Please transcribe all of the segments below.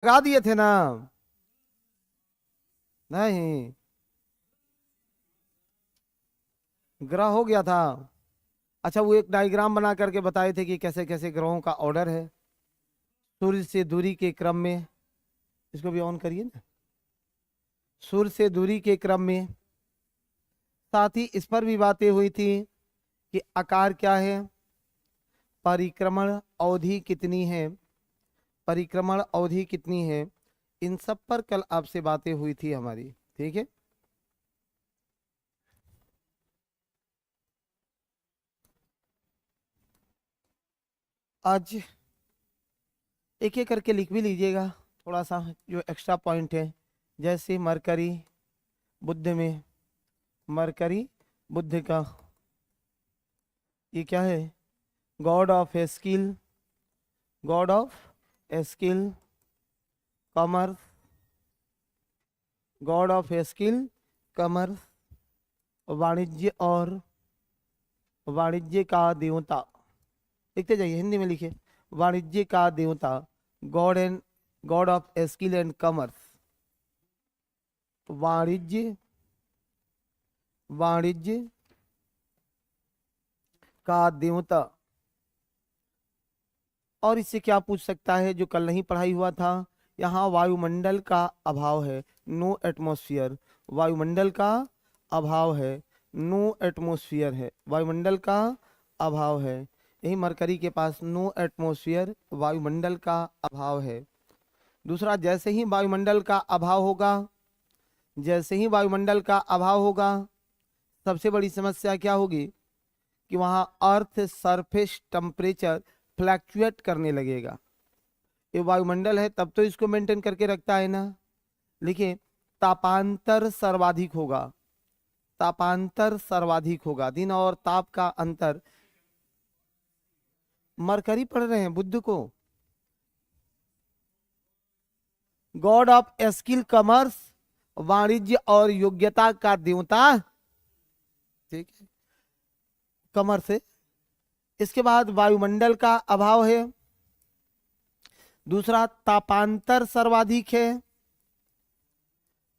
लगा दिए थे ना? नहीं, ग्रह हो गया था। अच्छा, वो एक डायग्राम बना करके बताए थे कि कैसे कैसे ग्रहों का ऑर्डर है सूर्य से दूरी के क्रम में। इसको भी ऑन करिए ना। सूर्य से दूरी के क्रम में, साथ ही इस पर भी बातें हुई थी कि आकार क्या है, परिक्रमण अवधि कितनी है, परिक्रमण अवधि कितनी है, इन सब पर कल आपसे बातें हुई थी हमारी। ठीक है। आज एक एक करके लिख भी लीजिएगा, थोड़ा सा जो एक्स्ट्रा पॉइंट है। जैसे मरकरी बुध में, मरकरी बुध का ये क्या है, God of skill, God of skill, commerce, God of skill, commerce, वाणिज्य और वाणिज्य का देवता। लिखते जाइए, हिंदी में लिखिए। वाणिज्य का देवता, God and God of skill and commerce. वाणिज्य, वाणिज्य का देवता। और इससे क्या पूछ सकता है जो कल नहीं पढ़ाई हुआ था? यहाँ वायुमंडल का अभाव है, नो एटमॉस्फेयर। वायुमंडल का अभाव है, नो एटमॉस्फेयर है, वायुमंडल का अभाव है। यही मरकरी के पास नो एटमॉस्फेयर, वायुमंडल का अभाव है। दूसरा, जैसे ही वायुमंडल का अभाव होगा, जैसे ही वायुमंडल का अभाव होगा, सबसे बड़ी समस्या क्या होगी कि वहां अर्थ सरफेस टेम्परेचर फ्लैक्चुएट करने लगेगा। ये वायुमंडल है तब तो इसको मेंटेन करके रखता है ना। लिखिए, तापांतर सर्वाधिक होगा, तापांतर सर्वाधिक होगा, दिन और ताप का अंतर। मरकरी पढ़ रहे हैं बुद्ध को, गॉड ऑफ स्किल, कॉमर्स, वाणिज्य और योग्यता का देवता। ठीक है, कॉमर्स है। इसके बाद वायुमंडल का अभाव है। दूसरा, तापांतर सर्वाधिक है,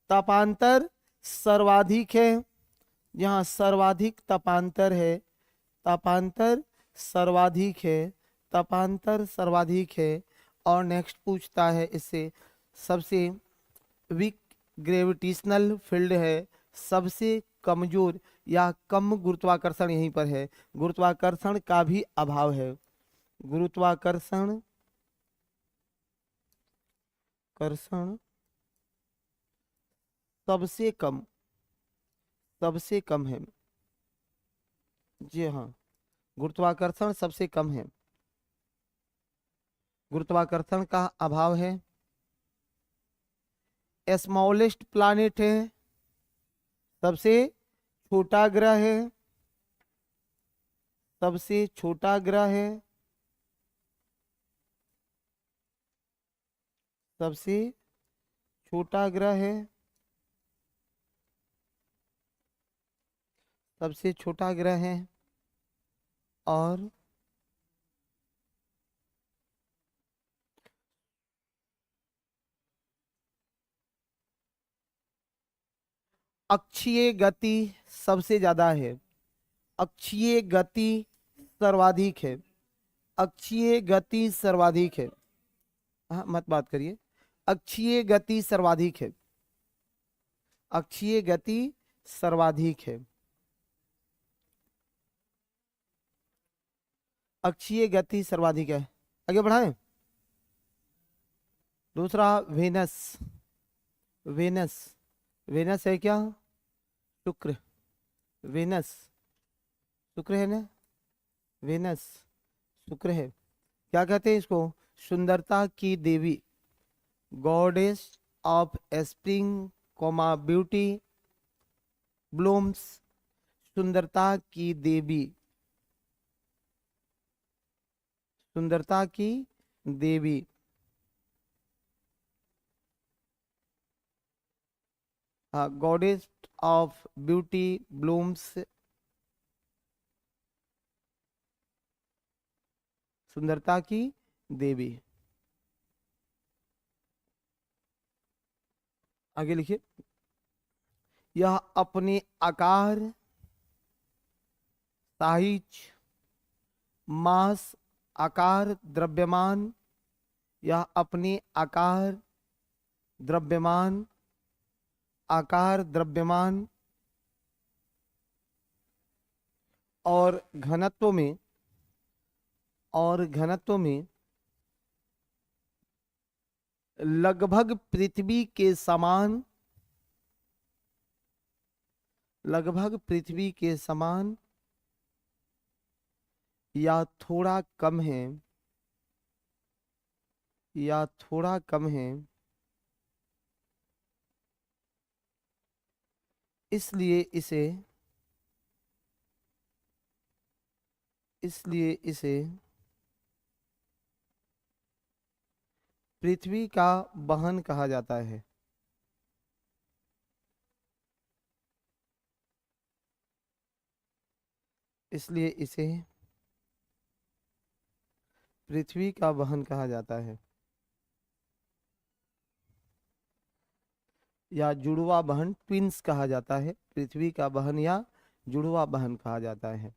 तापांतर सर्वाधिक है। यहाँ सर्वाधिक तापांतर है, तापांतर सर्वाधिक है, तापांतर सर्वाधिक है। और नेक्स्ट पूछता है इससे, सबसे वीक ग्रेविटेशनल फील्ड है, सबसे कमजोर या कम गुरुत्वाकर्षण यहीं पर है। गुरुत्वाकर्षण का भी अभाव है, गुरुत्वाकर्षण, कर्षण सबसे कम, सबसे कम है। जी हाँ, गुरुत्वाकर्षण सबसे कम है, गुरुत्वाकर्षण का अभाव है। स्मॉलेस्ट प्लैनेट है, सबसे छोटा ग्रह है, सबसे छोटा ग्रह है, सबसे छोटा ग्रह है, सबसे छोटा ग्रह है। और अक्षीय गति सबसे ज्यादा है, अक्षीय गति सर्वाधिक है, अक्षीय गति सर्वाधिक है। हाँ, मत बात करिए। अक्षीय गति सर्वाधिक है, अक्षीय गति सर्वाधिक है, अक्षीय गति सर्वाधिक है। आगे बढ़ाएं। दूसरा, वेनस, वेनस, वेनस है क्या, शुक्र, वेनस, शुक्र है ना, वेनस शुक्र है। क्या कहते हैं इसको? सुंदरता की देवी, goddess of spring, comma beauty, blooms, सुंदरता की देवी, सुंदरता की देवी। हाँ, गॉडेस ऑफ ब्यूटी, ब्लूम्स, सुंदरता की देवी। आगे लिखिए, यह अपने आकार, साइज, मास, आकार, द्रव्यमान, यह अपने आकार, द्रव्यमान, आकार, द्रव्यमान और घनत्व में, और घनत्व में लगभग पृथ्वी के समान, लगभग पृथ्वी के समान या थोड़ा कम है, या थोड़ा कम है, इसलिए इसे, इसलिए इसे पृथ्वी का वहन कहा जाता है। इसलिए इसे पृथ्वी का वहन कहा जाता है, या जुड़वा वहन, ट्विंस कहा जाता है। पृथ्वी का वहन या जुड़वा वहन कहा जाता है।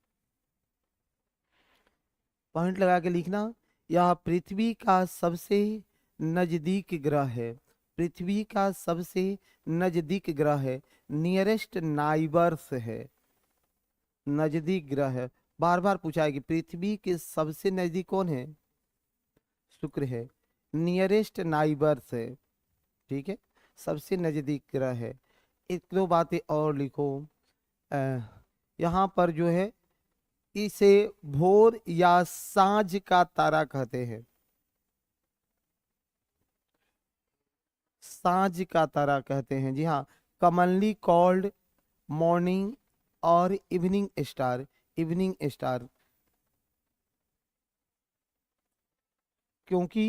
पॉइंट लगा के लिखना, यह पृथ्वी का सबसे नजदीक ग्रह है, पृथ्वी का सबसे नजदीक ग्रह है, नियरेस्ट नाइबर्स है, नजदीक ग्रह है। बार बार पूछा है कि पृथ्वी के सबसे नजदीक कौन है, शुक्र है, नियरेस्ट नाइबर्स है, ठीक है, सबसे नजदीक ग्रह है। एक दो बातें और लिखो, अ, यहाँ पर जो है, इसे भोर या सांझ का तारा कहते हैं, सांझ का तारा कहते हैं, जी हाँ, कमनली कॉल्ड मॉर्निंग और इवनिंग स्टार, इवनिंग स्टार, क्योंकि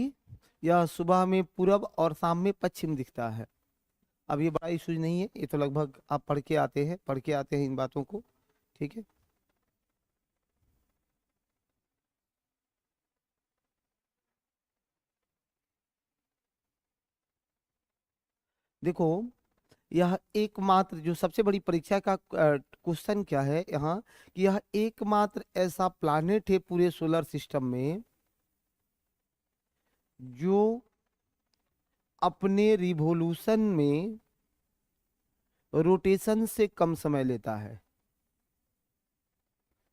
यह सुबह में पूरब और शाम में पश्चिम दिखता है। अब ये बड़ा इशू नहीं है, ये तो लगभग आप पढ़ के आते हैं, पढ़ के आते हैं इन बातों को, ठीक है। देखो, यह एकमात्र जो सबसे बड़ी परीक्षा का क्वेश्चन क्या है यहाँ, कि यह एकमात्र ऐसा प्लैनेट है पूरे सोलर सिस्टम में जो अपने रिवोल्यूशन में रोटेशन से कम समय लेता है।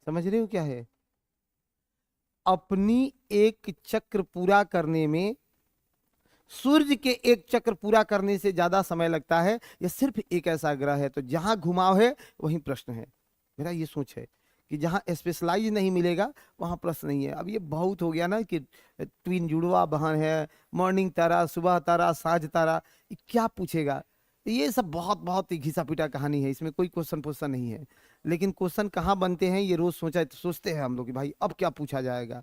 समझ रहे हो क्या है, अपनी एक चक्र पूरा करने में सूर्य के एक चक्र पूरा करने से ज्यादा समय लगता है। यह सिर्फ एक ऐसा ग्रह है, तो जहां घुमाव है वहीं प्रश्न है। मेरा ये सोच है कि जहां स्पेशलाइज नहीं मिलेगा वहां प्रश्न नहीं है। अब ये बहुत हो गया ना कि ट्विन जुड़वा बहन है, मॉर्निंग तारा, सुबह तारा, साँझ तारा, ये क्या पूछेगा। ये सब बहुत बहुत ही घिसा पिटा कहानी है, इसमें कोई क्वेश्चन पोश्चन नहीं है। लेकिन क्वेश्चन कहाँ बनते हैं ये रोज सोचते हैं हम लोग कि भाई अब क्या पूछा जाएगा।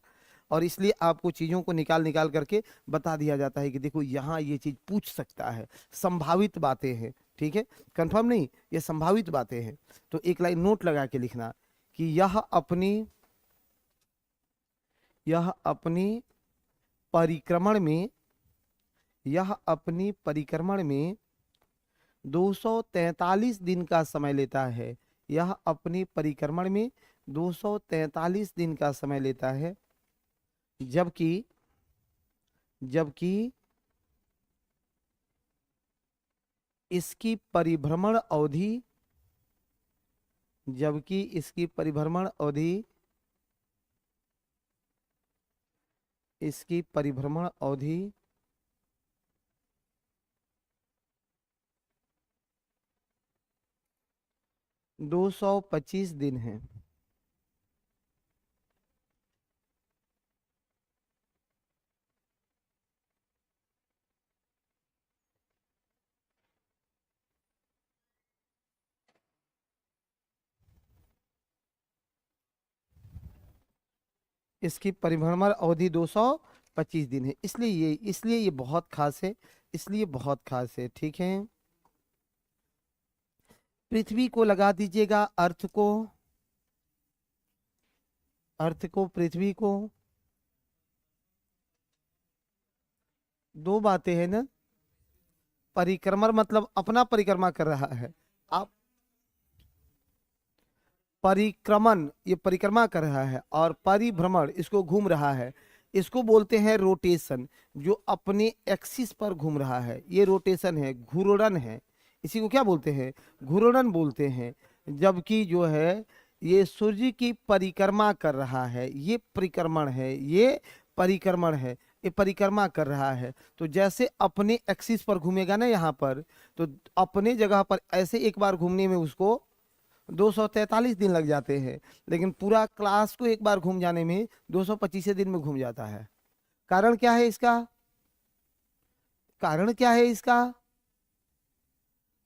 और इसलिए आपको चीजों को निकाल निकाल करके बता दिया जाता है कि देखो यहाँ ये चीज पूछ सकता है, संभावित बातें हैं, ठीक है, कंफर्म नहीं, ये संभावित बातें हैं। तो एक लाइन नोट लगा के लिखना कि यह अपनी परिक्रमण में, यह अपनी परिक्रमण में 243 दिन का समय लेता है। यह अपनी परिक्रमण में 243 दिन का समय लेता है, जबकि जबकि इसकी परिभ्रमण अवधि, जबकि इसकी परिभ्रमण अवधि, इसकी परिभ्रमण अवधि 225 दिन है। इसकी परिभ्रमण अवधि 225 दिन है, इसलिए ये बहुत खास है, इसलिए बहुत खास है, ठीक है। पृथ्वी को लगा दीजिएगा, अर्थ को, अर्थ को, पृथ्वी को, दो बातें हैं ना, परिक्रमण मतलब अपना परिक्रमा कर रहा है। आप परिक्रमण, ये परिक्रमा कर रहा है, और परिभ्रमण इसको घूम रहा है, इसको बोलते हैं रोटेशन। जो अपने एक्सिस पर घूम रहा है ये रोटेशन है, घूर्णन है। इसी को क्या बोलते हैं? घूर्णन बोलते हैं। जबकि जो है ये सूर्य की परिक्रमा कर रहा है, ये परिक्रमण है, ये परिक्रमण है, ये परिक्रमा कर रहा है। तो जैसे अपने एक्सिस पर घूमेगा ना यहाँ पर, तो अपने जगह पर ऐसे एक बार घूमने में उसको 243 दिन लग जाते हैं, लेकिन पूरा क्लास को एक बार घूम जाने में 225 दिन में घूम जाता है। कारण क्या है इसका? कारण क्या है इसका?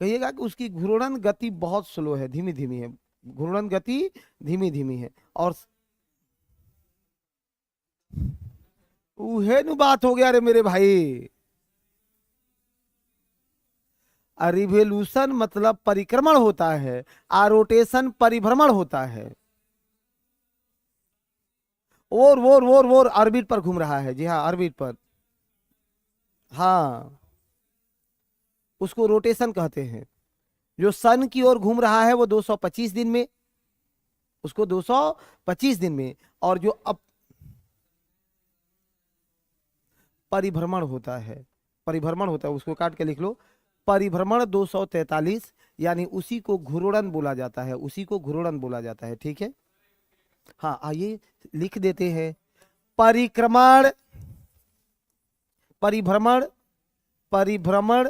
कहिएगा कि उसकी घूर्णन गति बहुत स्लो है, धीमी धीमी है, घूर्णन गति धीमी धीमी है। और उहे नु बात हो गया रे मेरे भाई। रिवोल्यूशन मतलब परिक्रमण होता है, आ रोटेशन परिभ्रमण होता है। और ऑर्बिट पर घूम रहा है, जी हाँ ऑर्बिट पर, हाँ उसको रोटेशन कहते हैं। जो सन की ओर घूम रहा है वो 225 दिन में, उसको 225 दिन में। और जो अब परिभ्रमण होता है, परिभ्रमण होता है, उसको काट के लिख लो, परिभ्रमण 243, यानी उसी को घूर्णन बोला जाता है, उसी को घूर्णन बोला जाता है। ठीक है, हाँ आइए लिख देते हैं। परिक्रमण, परिभ्रमण, परिभ्रमण,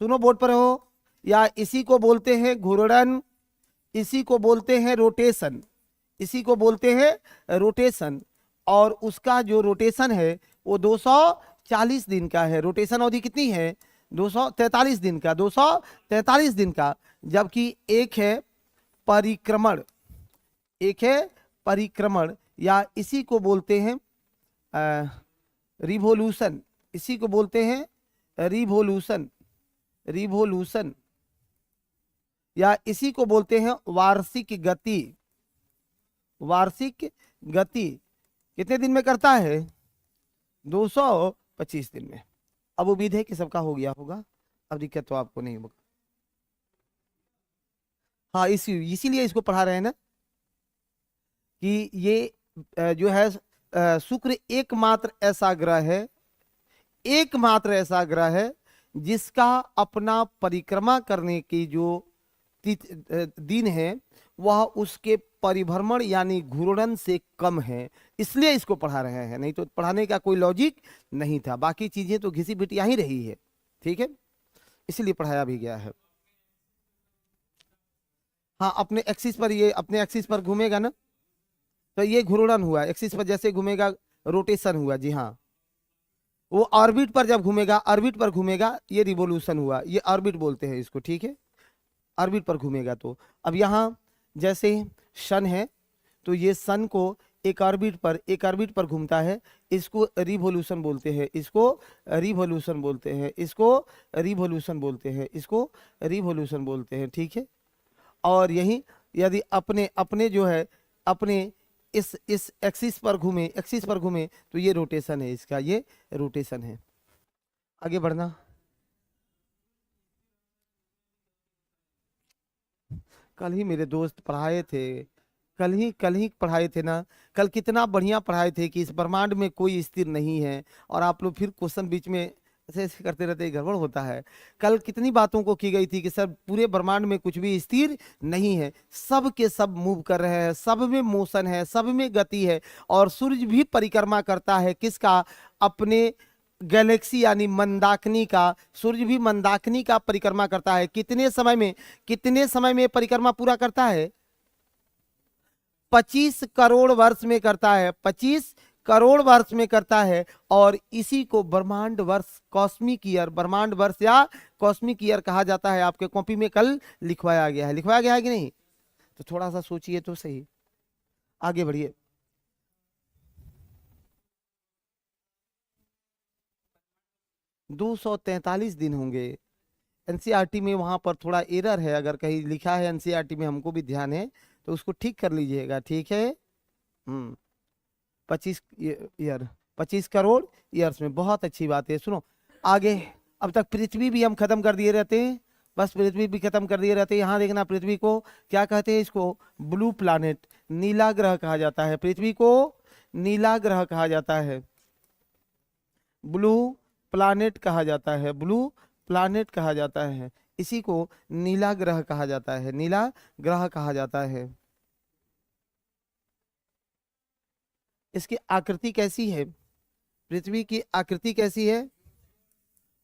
सुनो बोर्ड पर हो, या इसी को बोलते हैं घूर्णन, इसी को बोलते हैं रोटेशन, इसी को बोलते हैं रोटेशन। और उसका जो रोटेशन है वो 240 दिन का है। रोटेशन अवधि कितनी है? 243 दिन का, 243 दिन का। जबकि एक है परिक्रमण, एक है परिक्रमण, या इसी को बोलते हैं रिवोल्यूशन, इसी को बोलते हैं रिवोल्यूशन, रिवोल्यूशन, या इसी को बोलते हैं वार्षिक गति। वार्षिक गति कितने दिन में करता है? 225 दिन में। अब उम्मीद है कि सबका हो गया होगा, अब दिक्कत तो आपको नहीं होगा। हाँ इसीलिए इसको पढ़ा रहे हैं ना, कि ये जो है शुक्र एकमात्र ऐसा ग्रह है, एकमात्र ऐसा ग्रह है जिसका अपना परिक्रमा करने की जो दिन है वह उसके परिभ्रमण यानी घूर्णन से कम है, इसलिए इसको पढ़ा रहे हैं। नहीं तो पढ़ाने का कोई लॉजिक नहीं था, बाकी चीजें तो घिसी पिटिया ही रही है। ठीक है, इसलिए पढ़ाया भी गया है। हाँ अपने एक्सिस पर, ये अपने एक्सिस पर घूमेगा ना, तो ये घूर्णन हुआ, एक्सिस पर जैसे घूमेगा रोटेशन हुआ, जी हाँ। वो ऑर्बिट पर जब घूमेगा, ऑर्बिट पर घूमेगा, ये रिवोल्यूशन हुआ, ये ऑर्बिट बोलते हैं इसको। ठीक है, ऑर्बिट पर घूमेगा। तो अब यहाँ जैसे सन है, तो ये सन को एक ऑर्बिट पर, एक ऑर्बिट पर घूमता है, इसको रिवोल्यूशन बोलते हैं, इसको रिवोल्यूशन बोलते हैं, इसको रिवोल्यूशन बोलते हैं, इसको रिवोल्यूशन बोलते हैं। ठीक है, और यही यदि अपने अपने जो है अपने इस एक्सिस पर घूमे, एक्सिस पर घूमे, तो ये रोटेशन है इसका, ये रोटेशन है। आगे बढ़ना। कल ही मेरे दोस्त पढ़ाए थे, कल ही पढ़ाए थे ना, कल कितना बढ़िया पढ़ाए थे कि इस ब्रह्मांड में कोई स्थिर नहीं है, और आप लोग फिर क्वेश्चन बीच में ऐसे ऐसे करते रहते, गड़बड़ होता है। कल कितनी बातों को की गई थी कि सर पूरे ब्रह्मांड में कुछ भी स्थिर नहीं है, सब के सब मूव कर रहे हैं, सब में मोशन है, सब में गति है। और सूर्य भी परिक्रमा करता है, किसका? अपने गैलेक्सी यानी मंदाकिनी का। सूर्य भी मंदाकिनी का परिक्रमा करता है। कितने समय में, कितने समय में परिक्रमा पूरा करता है? 25 करोड़ वर्ष में करता है, 25 करोड़ वर्ष में करता है। और इसी को ब्रह्मांड वर्ष, कॉस्मिक ईयर, ब्रह्मांड वर्ष या कॉस्मिक ईयर कहा जाता है। आपके कॉपी में कल लिखवाया गया है, लिखवाया गया है कि नहीं? तो थोड़ा सा सोचिए तो सही, आगे बढ़िए। 243 दिन होंगे। एनसीईआरटी में वहां पर थोड़ा एरर है, अगर कहीं लिखा है एनसीईआरटी में, हमको भी ध्यान है, तो उसको ठीक कर लीजिएगा। ठीक है, 25 ईयर, 25 करोड़ ईयर्स में, बहुत अच्छी बात है। सुनो आगे, अब तक पृथ्वी भी हम खत्म कर दिए रहते हैं, बस पृथ्वी भी खत्म कर दिए रहते हैं। यहाँ देखना, पृथ्वी को क्या कहते हैं, इसको ब्लू प्लैनेट, नीला ग्रह कहा जाता है। पृथ्वी को नीला ग्रह कहा जाता है, ब्लू प्लैनेट कहा जाता है, ब्लू प्लैनेट कहा जाता है। इसी को नीला ग्रह कहा जाता है, नीला ग्रह कहा जाता है। इसकी आकृति कैसी है, पृथ्वी की आकृति कैसी है?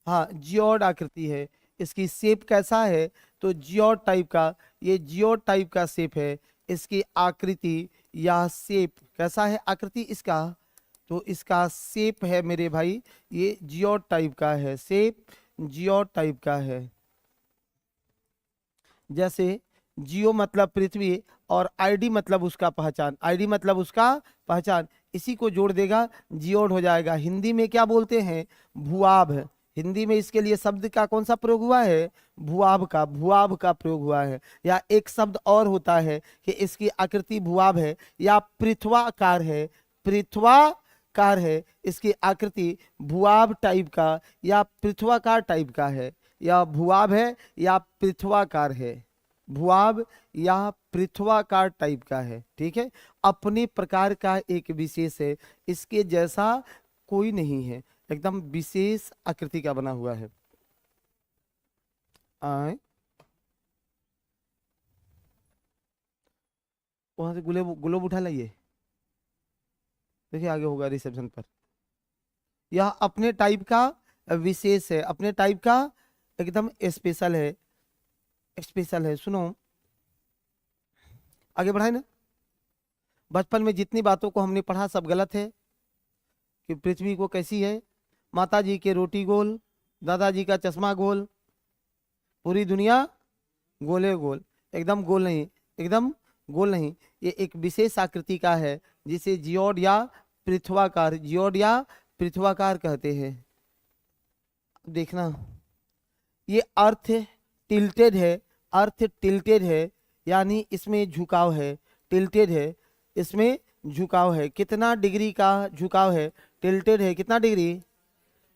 हाँ, जियोड आकृति है। इसकी शेप कैसा है? तो जियोड टाइप का, ये जियोड टाइप का शेप है। इसकी आकृति या शेप कैसा है, आकृति इसका? तो इसका शेप है मेरे भाई, ये जियोड टाइप का है, शेप जियोड टाइप का है। जैसे जियो मतलब पृथ्वी और आईडी मतलब उसका पहचान, आईडी मतलब उसका पहचान, इसी को जोड़ देगा, जियोड हो जाएगा। हिंदी में क्या बोलते हैं? भूआभ। हिंदी में इसके लिए शब्द का कौन सा प्रयोग हुआ है? भूआभ का, भूआभ का प्रयोग हुआ है। या एक शब्द और होता है कि इसकी आकृति भूआभ है या पृथ्वाकार है, पृथ्वाकार है। इसकी आकृति भूआभ टाइप का या पृथ्वाकार टाइप का है, या भूआभ है या पृथ्वाकार है, भूआभ या पृथ्वाकार टाइप का है। ठीक है, अपने प्रकार का एक विशेष है, इसके जैसा कोई नहीं है, एकदम विशेष आकृति का बना हुआ है। आए वहां से ग्लोब ग्लोब उठा लाइए, देखिए आगे होगा रिसेप्शन पर। यह अपने टाइप का विशेष है, अपने टाइप का एकदम स्पेशल है, स्पेशल है। सुनो, आगे बढ़ाए ना। बचपन में जितनी बातों को हमने पढ़ा सब गलत है। कि पृथ्वी को कैसी है, माता जी के रोटी गोल, दादाजी का चश्मा गोल, पूरी दुनिया गोले गोल, एकदम गोल नहीं, एकदम गोल नहीं। ये एक विशेष आकृति का है जिसे जियोड या पृथ्वाकार, जियोड या पृथ्वाकार कहते हैं। देखना, ये अर्थ टिल्टेड है, अर्थ टिल्टेड है, यानी इसमें झुकाव है, टिल्टेड है, इसमें झुकाव है। कितना डिग्री का झुकाव है? टिल्टेड है, कितना डिग्री?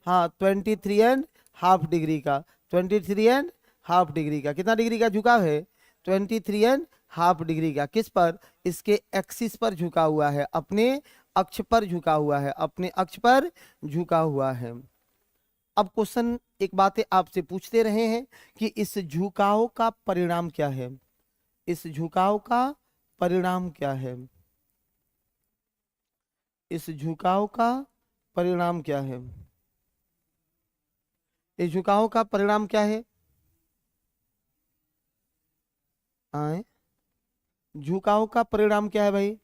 हाँ, 23.5 डिग्री का, 23.5 डिग्री का। कितना डिग्री का झुकाव है? 23.5 डिग्री का। किस पर? इसके एक्सिस पर झुका हुआ है, अपने अक्ष पर झुका हुआ है, अपने अक्ष पर झुका हुआ है। अब क्वेश्चन एक बातें आपसे पूछते रहे हैं कि इस झुकाव का परिणाम क्या है, इस झुकाव का परिणाम क्या है, इस झुकाव का परिणाम क्या है, इस झुकाव का परिणाम क्या है? आए, झुकाव का परिणाम क्या है भाई?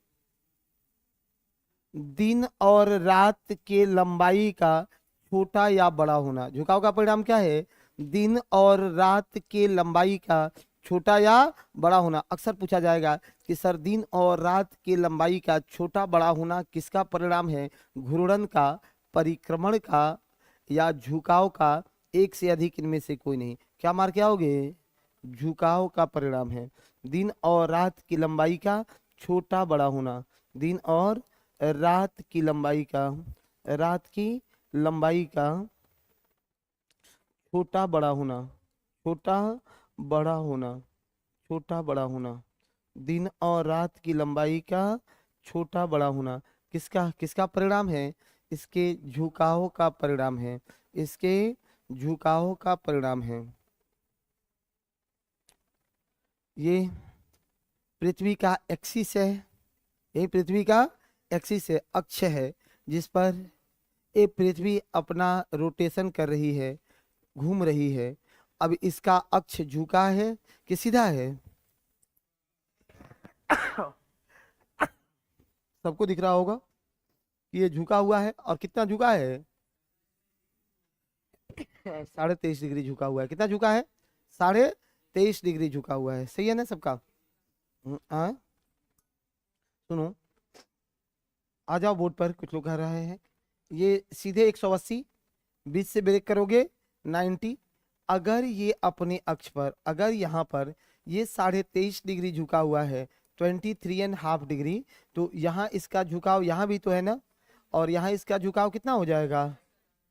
दिन और रात के लंबाई का छोटा या बड़ा होना। झुकाव का परिणाम क्या है? दिन और रात के लंबाई का छोटा या बड़ा होना। अक्सर पूछा जाएगा कि सर दिन और रात के लंबाई का छोटा बड़ा होना किसका परिणाम है? घूर्णन का, परिक्रमण का, या झुकाव का? एक से अधिक इनमें से कोई नहीं। क्या मार के आओगे? झुकाव का परिणाम है दिन और रात की लंबाई का छोटा बड़ा होना, दिन और रात की लंबाई का, रात की लंबाई का छोटा बड़ा होना, छोटा बड़ा होना, छोटा बड़ा होना, दिन और रात की लंबाई का छोटा बड़ा होना किसका किसका परिणाम है? इसके झुकाव का परिणाम है, इसके झुकाव का परिणाम है। ये पृथ्वी का एक्सिस है, ये पृथ्वी का एक्सिस है, अक्ष है, जिस पर ये पृथ्वी अपना रोटेशन कर रही है, घूम रही है। अब इसका अक्ष झुका है कि सीधा है? सबको दिख रहा होगा कि ये झुका हुआ है। और कितना झुका है? 23.5 डिग्री झुका हुआ है। कितना झुका है? 23.5 डिग्री झुका हुआ है। सही है ना सबका? सुनो, आ जाओ बोर्ड पर, कुछ लोग कह रहे हैं ये सीधे 180, बीच से ब्रेक करोगे 90। अगर ये अपने अक्ष पर, अगर यहाँ पर ये 23.5 डिग्री झुका हुआ है, 23.5 डिग्री, तो यहाँ इसका झुकाव यहाँ भी तो है ना, और यहाँ इसका झुकाव कितना हो जाएगा?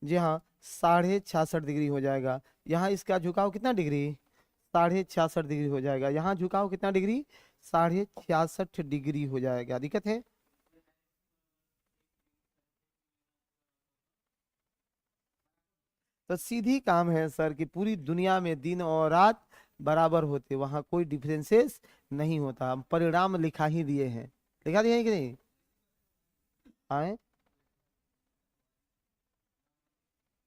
जी हाँ, 66.5 डिग्री हो जाएगा। यहाँ इसका झुकाव कितना डिग्री? 66.5 डिग्री हो जाएगा। यहाँ झुकाव कितना डिग्री? 66.5 डिग्री हो जाएगा। दिक्कत है? तो सीधी काम है सर कि पूरी दुनिया में दिन और रात बराबर होते, वहां कोई डिफरेंसेस नहीं होता। हम परिणाम लिखा ही दिए हैं। लिखा दिए हैं कि नहीं? आए,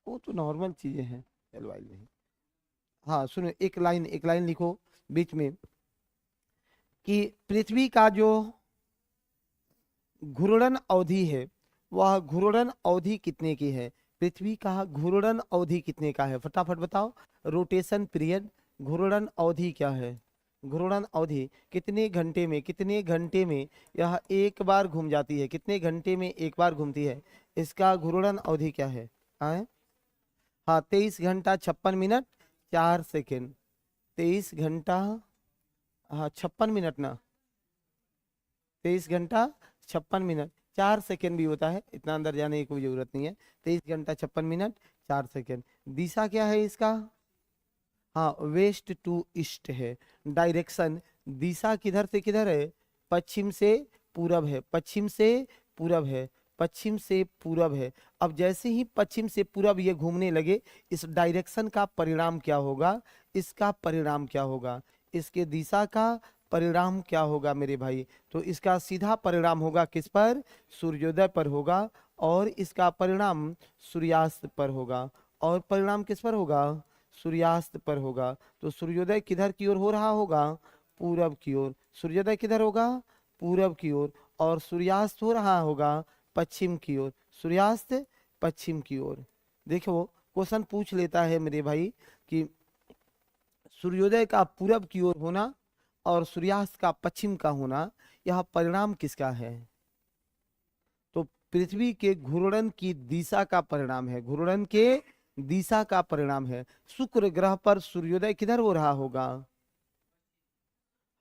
वो तो नॉर्मल चीजें हैं। एलवाइल नहीं। हाँ सुनो, एक लाइन लिखो बीच में कि पृथ्वी का जो घूर्णन अवधि है, वह घूर्णन अवधि कितने की है? पृथ्वी का घूर्णन अवधि कितने का है? फटाफट बताओ। रोटेशन पीरियड, घूर्णन अवधि क्या है? घूर्णन अवधि कितने घंटे में यह एक बार घूम जाती है? कितने घंटे में एक बार घूमती है? इसका घूर्णन अवधि क्या है? आए, हाँ, 23 घंटा 56 मिनट 4 सेकेंड। 23 घंटा, हाँ 56 मिनट ना, 23 घंटा 56 मिनट 4 सेकेंड भी होता है, इतना अंदर जाने की कोई जरूरत नहीं है। 23 घंटा 56 मिनट 4 सेकेंड। दिशा क्या है इसका? हाँ, वेस्ट टू ईस्ट है। डायरेक्शन, दिशा किधर से किधर है? पश्चिम से पूरब है, पश्चिम से पूरब है, पश्चिम से पूरब है। अब जैसे ही पश्चिम से पूरब ये घूमने लगे, इस डायरेक्शन का परिणाम क्या होगा? इसका परिणाम क्या होगा? इसके दिशा का परिणाम क्या होगा मेरे भाई? तो इसका सीधा परिणाम होगा किस पर? सूर्योदय पर होगा। और इसका परिणाम सूर्यास्त पर होगा। और परिणाम किस पर होगा? सूर्यास्त पर होगा। तो सूर्योदय किधर की ओर हो रहा होगा? पूरब की ओर। सूर्योदय किधर होगा? पूरब की ओर। और सूर्यास्त हो रहा होगा पश्चिम की ओर। सूर्यास्त पश्चिम की ओर। देखो, क्वेश्चन पूछ लेता है मेरे भाई कि सूर्योदय का पूरब की ओर होना और सूर्यास्त का पश्चिम का होना, यह परिणाम किसका है? तो पृथ्वी के घूर्णन की दिशा का परिणाम है। घूर्णन के दिशा का परिणाम है। शुक्र ग्रह पर सूर्योदय किधर हो रहा होगा?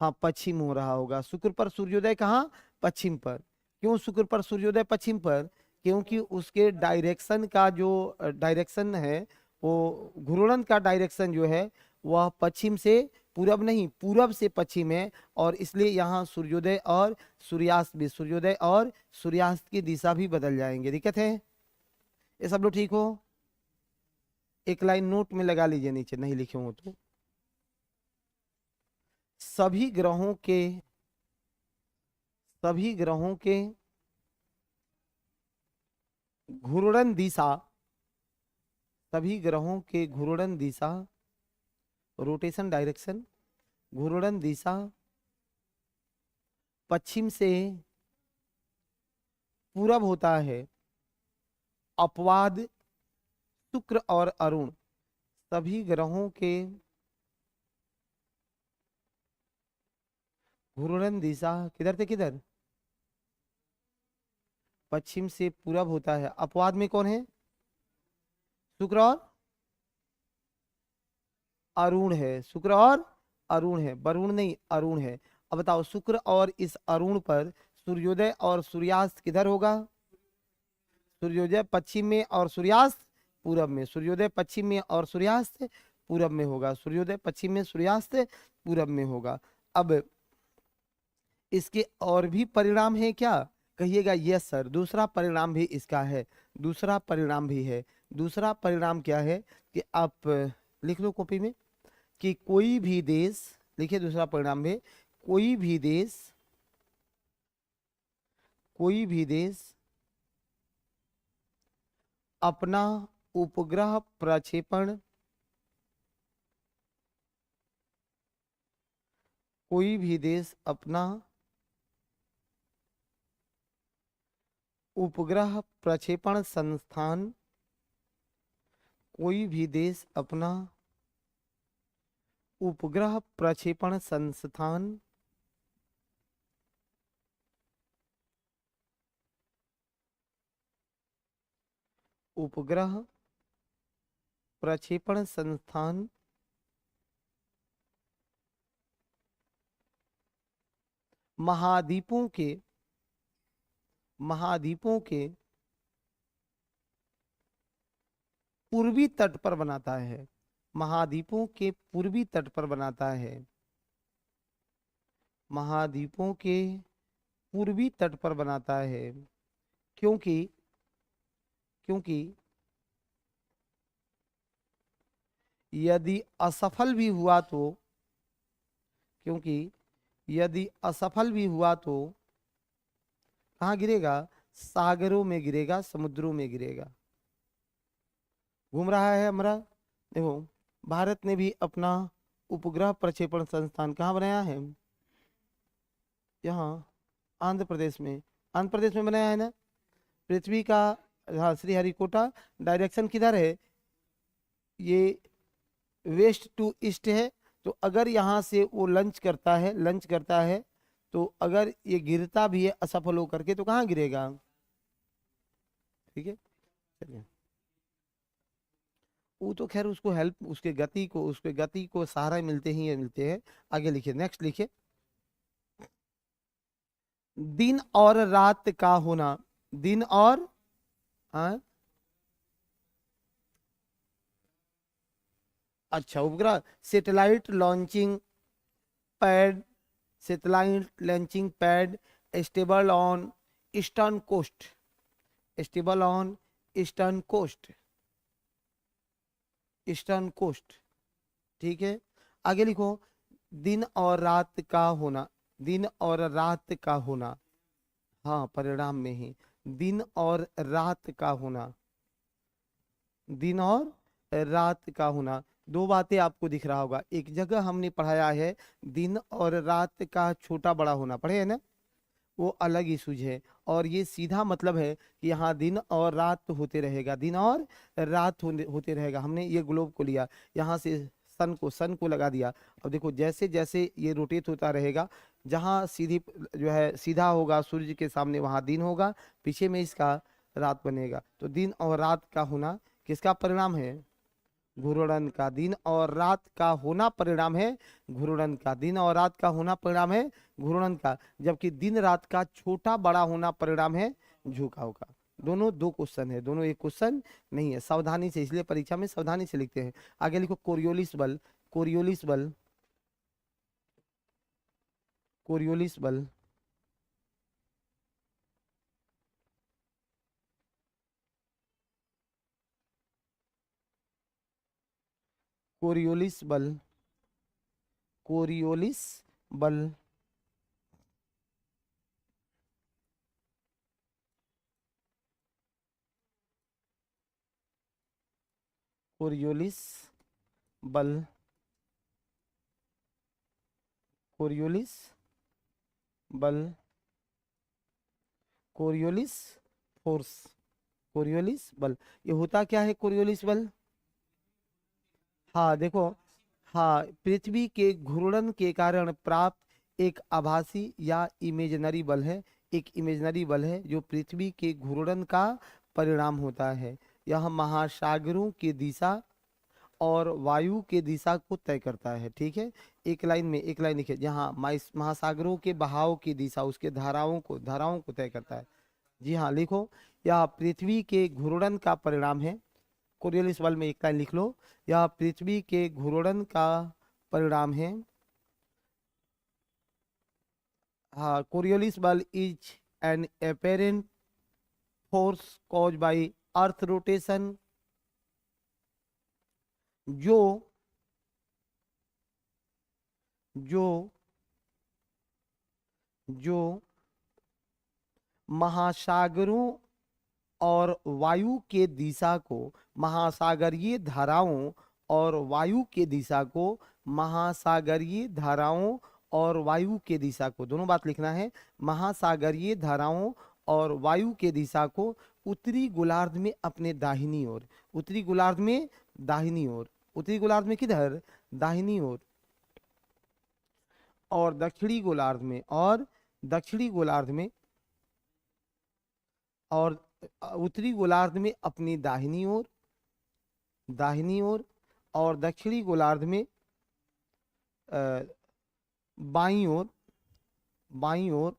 हाँ, पश्चिम हो रहा होगा। शुक्र पर सूर्योदय कहाँ? पश्चिम पर। क्यों शुक्र पर सूर्योदय पश्चिम पर? क्योंकि उसके डायरेक्शन का जो डायरेक्शन है, वो घूर्णन का डायरेक्शन जो है, वह पश्चिम से पूरब नहीं, पूरब से पश्चिम है। और इसलिए यहाँ सूर्योदय और सूर्यास्त भी, सूर्योदय और सूर्यास्त की दिशा भी बदल जाएंगे। दिक्कत है? ये सब लोग ठीक हो? एक लाइन नोट में लगा लीजिए नीचे, नहीं लिखे हो तो। सभी ग्रहों के सभी ग्रहों के घूर्णन दिशा, सभी ग्रहों के घूर्णन दिशा, रोटेशन डायरेक्शन, घूर्णन दिशा पश्चिम से पूरब होता है। अपवाद शुक्र और अरुण। सभी ग्रहों के घूर्णन दिशा किधर से किधर? पश्चिम से पूरब होता है। अपवाद में कौन है? शुक्र और अरुण है। शुक्र और अरुण है, वरुण नहीं, अरुण है। अब बताओ, शुक्र और इस अरुण पर सूर्योदय और सूर्यास्त किधर होगा? सूर्योदय पश्चिम में और सूर्यास्त पूरब में। सूर्योदय पश्चिम में और सूर्यास्त पूरब में होगा। सूर्योदय पश्चिम में, सूर्यास्त पूरब में होगा। अब इसके और भी परिणाम है क्या? कहिएगा यस सर, दूसरा परिणाम भी इसका है। दूसरा परिणाम भी है। दूसरा परिणाम क्या है कि आप लिख लो कॉपी में कि कोई भी देश, लिखिए दूसरा परिणाम भी, कोई भी देश, कोई भी देश अपना उपग्रह प्रक्षेपण, कोई भी देश अपना उपग्रह प्रक्षेपण संस्थान, कोई भी देश अपना उपग्रह प्रक्षेपण संस्थान उपग्रह प्रक्षेपण संस्थान महाद्वीपों के, महाद्वीपों के पूर्वी तट पर बनाता है, महाद्वीपों के पूर्वी तट पर बनाता है, महाद्वीपों के पूर्वी तट पर बनाता है। क्योंकि क्योंकि यदि असफल भी हुआ तो, क्योंकि यदि असफल भी हुआ तो कहाँ गिरेगा? सागरों में गिरेगा, समुद्रों में गिरेगा। घूम रहा है हमारा। देखो, भारत ने भी अपना उपग्रह प्रक्षेपण संस्थान कहाँ बनाया है? यहाँ आंध्र प्रदेश में, आंध्र प्रदेश में बनाया है ना। पृथ्वी का, हाँ, श्रीहरिकोटा डायरेक्शन किधर है? ये वेस्ट टू ईस्ट है। तो अगर यहाँ से वो लंच करता है, तो अगर ये गिरता भी है असफल होकर के, तो कहाँ गिरेगा? ठीक है, चलिए। वो तो खैर उसको हेल्प, उसके गति को सहारा मिलते ही है, मिलते हैं। आगे लिखिए, नेक्स्ट लिखिए। दिन और रात का होना, दिन और, हाँ, अच्छा, उपग्रह, satellite launching pad, satellite launching pad stable on eastern coast, stable on eastern coast, eastern coast. ठीक है, आगे लिखो। दिन और रात का होना, दिन और रात का होना, हाँ, परिणाम में ही दिन और रात का होना, दिन और रात का होना। दो बातें आपको दिख रहा होगा। एक जगह हमने पढ़ाया है दिन और रात का छोटा बड़ा होना, पढ़े है ना, वो अलग इशूज है। और ये सीधा मतलब है कि यहाँ दिन और रात होते रहेगा, दिन और रात होते रहेगा। हमने ये ग्लोब को लिया, यहाँ से सन को लगा दिया। अब देखो, जैसे जैसे ये रोटेट होता रहेगा, जहाँ सीधी जो है सीधा होगा सूर्य के सामने, वहाँ दिन होगा, पीछे में इसका रात बनेगा। तो दिन और रात का होना किसका परिणाम है? घूर्णन का। दिन और रात का होना परिणाम है घूर्णन का, दिन और रात का होना परिणाम है घूर्णन का। जबकि दिन रात का छोटा बड़ा होना परिणाम है झुकाव का। दोनों दो क्वेश्चन है, दोनों एक क्वेश्चन नहीं है। सावधानी से, इसलिए परीक्षा में सावधानी से लिखते हैं। आगे लिखो, कोरियोलिस बल, कोरियोलिस बल, कोरियोलिस बल, कोरियोलिस बल, कोरियोलिस बल, कोरियोलिस बल, कोरियोलिस बल, कोरियोलिस फोर्स, कोरियोलिस बल। ये होता क्या है कोरियोलिस बल? हाँ देखो, हाँ, पृथ्वी के घूर्णन के कारण प्राप्त एक आभासी या इमेजिनरी बल है, एक इमेजिनरी बल है जो पृथ्वी के घूर्णन का परिणाम होता है। यह महासागरों की दिशा और वायु के दिशा को तय करता है। ठीक है, एक लाइन में, एक लाइन लिखिए, जहाँ महासागरों के बहाव की दिशा उसके धाराओं को तय करता है। जी हाँ, लिखो, यह पृथ्वी के घूर्णन का परिणाम है। कोरियोलिस बल में एक लाइन लिख लो, यह पृथ्वी के घूर्णन का परिणाम है। हाँ, कोरियोलिस बल is an apparent force caused by earth rotation, जो जो जो महासागरों और वायु के दिशा को, महासागरीय धाराओं और वायु के दिशा को, महासागरीय धाराओं और वायु के दिशा को, दोनों बात लिखना है। महासागरीय धाराओं और वायु के दिशा को उत्तरी गोलार्ध में अपने दाहिनी ओर, उत्तरी गोलार्ध में दाहिनी ओर, उत्तरी गोलार्ध में किधर? दाहिनी ओर। और दक्षिणी गोलार्ध में, और दक्षिणी गोलार्ध में, और उत्तरी गोलार्ध में अपनी दाहिनी ओर, दाहिनी ओर, और दक्षिणी गोलार्ध में बाईं ओर, बाईं ओर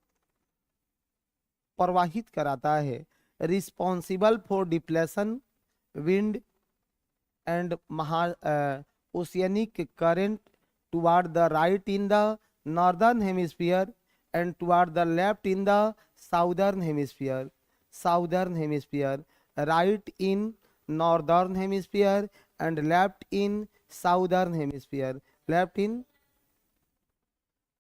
प्रवाहित कराता है। Responsible for depletion wind and oceanic current toward the right in the northern hemisphere and toward the left in the southern hemisphere. Southern hemisphere, right in northern hemisphere and left in southern hemisphere. Left in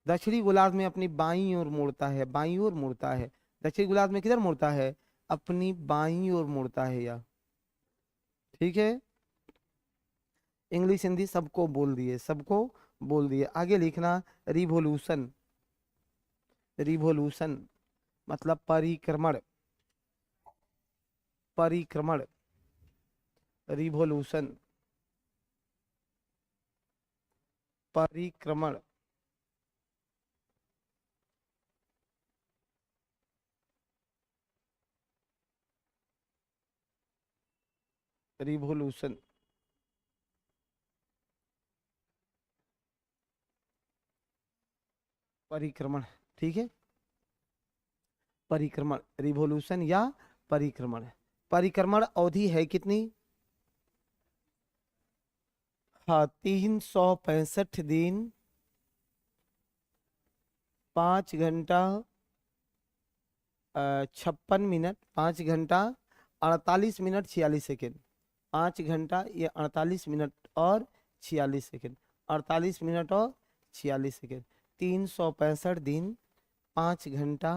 दक्षिणी गोलार्ध में अपनी बाईं ओर मुड़ता है, बाईं ओर मुड़ता है। दक्षिणी गोलार्ध में किधर मुड़ता है? अपनी बाईं ओर मुड़ता है यह। ठीक है, इंग्लिश हिंदी सबको बोल दिए, सबको बोल दिए। आगे लिखना रिवोल्यूशन। रिवोल्यूशन मतलब परिक्रमण, परिक्रमण, रिवोल्यूशन, परिक्रमण। रिवोल्यूशन, परिक्रमण। ठीक है, परिक्रमण, रिवोल्यूशन या परिक्रमण। परिक्रमण अवधि है कितनी? हाँ, 365 दिन, 5 घंटा 56 मिनट, 5 घंटा 48 मिनट 46 सेकेंड। 5 घंटा ये 48 मिनट और 46 सेकेंड, 48 मिनट और 46 सेकेंड। 365 दिन, 5 घंटा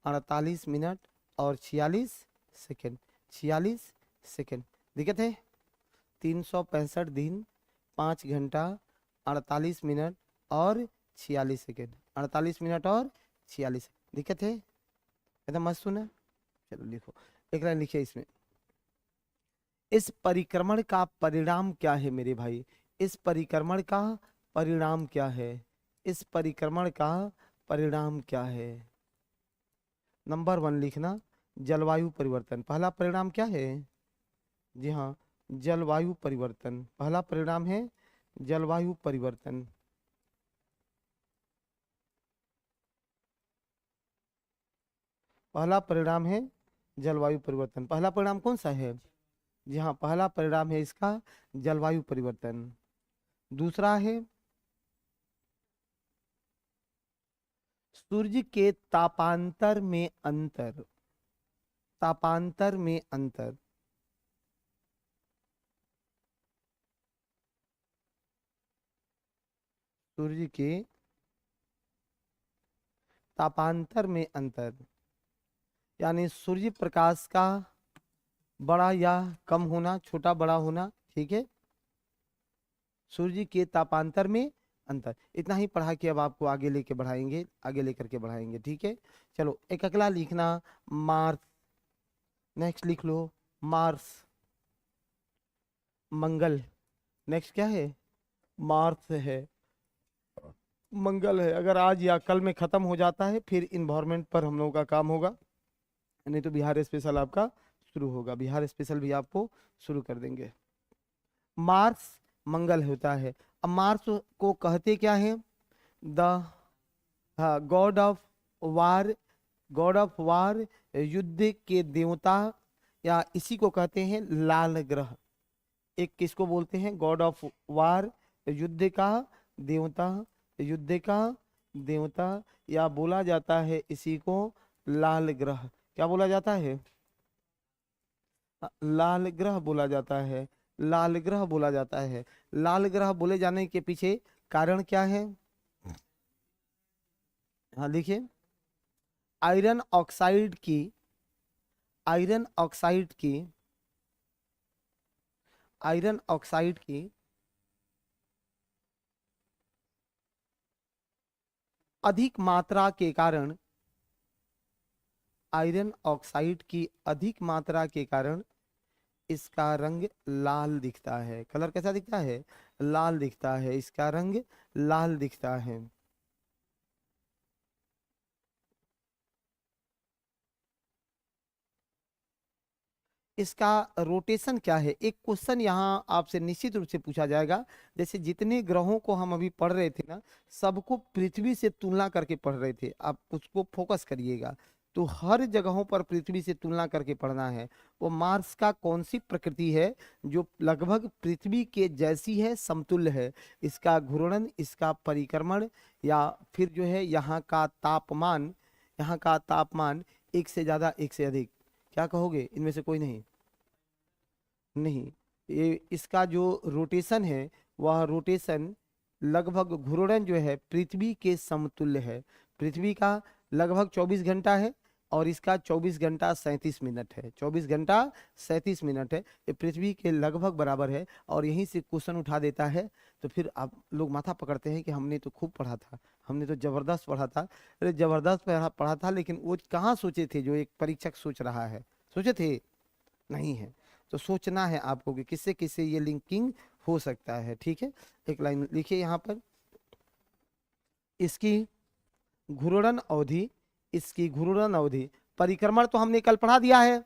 48 मिनट और 46 सेकेंड, 46 सेकेंड। दिक्कत है? 365 दिन, 5 घंटा 48 मिनट और 46 सेकेंड, 48 मिनट और 46। दिक्कत है? एकदम मस्त सुना। चलो लिखो, एक लाइन लिखिए इसमें। इस परिक्रमण का परिणाम क्या है मेरे भाई? इस परिक्रमण का परिणाम क्या है? इस परिक्रमण का परिणाम क्या है? नंबर 1 लिखना, जलवायु परिवर्तन। पहला परिणाम क्या है? जी हाँ, जलवायु परिवर्तन। पहला परिणाम है जलवायु परिवर्तन। पहला परिणाम है जलवायु परिवर्तन। पहला परिणाम कौन सा है? जी हाँ, पहला परिणाम है इसका जलवायु परिवर्तन। दूसरा है सूर्य के तापांतर में अंतर। तापांतर में अंतर, सूर्य के तापांतर में अंतर, यानी सूर्य प्रकाश का बड़ा या कम होना, छोटा बड़ा होना। ठीक है, सूर्य के तापांतर में अंतर। इतना ही पढ़ा के अब आपको आगे लेके बढ़ाएंगे, आगे लेकर के बढ़ाएंगे। ठीक है, चलो एक अगला लिखना, मार्स। नेक्स्ट लिख लो मार्स, मंगल। नेक्स्ट क्या है? मार्स है, मंगल है। अगर आज या कल में खत्म हो जाता है फिर इन्वायरमेंट पर हम लोगों का काम होगा, नहीं तो बिहार स्पेशल आपका शुरू होगा। बिहार स्पेशल भी आपको शुरू कर देंगे। मार्स मंगल होता है। अब मार्स को कहते क्या है? The God of war, God of war, युद्ध के देवता, या इसी को कहते हैं लाल ग्रह। एक किसको बोलते हैं? गॉड ऑफ वार, युद्ध का देवता, युद्ध का देवता, या बोला जाता है इसी को लाल ग्रह। क्या बोला जाता है? लाल ग्रह बोला जाता है, लाल ग्रह बोला जाता है। लाल ग्रह बोले जाने के पीछे कारण क्या है? हाँ लिखिए, आयरन ऑक्साइड की, आयरन ऑक्साइड की, आयरन ऑक्साइड की अधिक मात्रा के कारण, आयरन ऑक्साइड की अधिक मात्रा के कारण इसका रंग लाल दिखता है। कलर कैसा दिखता है? लाल दिखता है, इसका रंग लाल दिखता है। इसका रोटेशन क्या है? एक क्वेश्चन यहाँ आपसे निश्चित रूप से पूछा जाएगा। जैसे जितने ग्रहों को हम अभी पढ़ रहे थे ना, सबको पृथ्वी से तुलना करके पढ़ रहे थे, आप उसको फोकस करिएगा। तो हर जगहों पर पृथ्वी से तुलना करके पढ़ना है। वो मार्स का कौन सी प्रकृति है जो लगभग पृथ्वी के जैसी है, समतुल्य है, इसका घूर्णन, इसका परिक्रमण, या फिर जो है यहाँ का तापमान, यहाँ का तापमान एक से ज्यादा एक से अधिक, क्या कहोगे इनमें से कोई नहीं? नहीं, ये इसका जो रोटेशन है वह रोटेशन लगभग घूर्णन जो है पृथ्वी के समतुल्य है। पृथ्वी का लगभग 24 घंटा है और इसका 24 घंटा 37 मिनट है। 24 घंटा 37 मिनट है, ये पृथ्वी के लगभग बराबर है। और यहीं से क्वेश्चन उठा देता है, तो फिर आप लोग माथा पकड़ते हैं कि हमने तो खूब पढ़ा था, हमने तो जबरदस्त पढ़ा था। अरे जबरदस्त पढ़ा था, लेकिन वो कहाँ सोचे थे जो एक परीक्षक सोच रहा है? सोचे थे? नहीं है। तो सोचना है आपको कि किससे किससे ये लिंकिंग हो सकता है। ठीक है, एक लाइन लिखिए यहाँ पर, इसकी घूर्णन अवधि, इसकी घूर्णन अवधि, परिक्रमण तो हमने कल पढ़ा दिया है।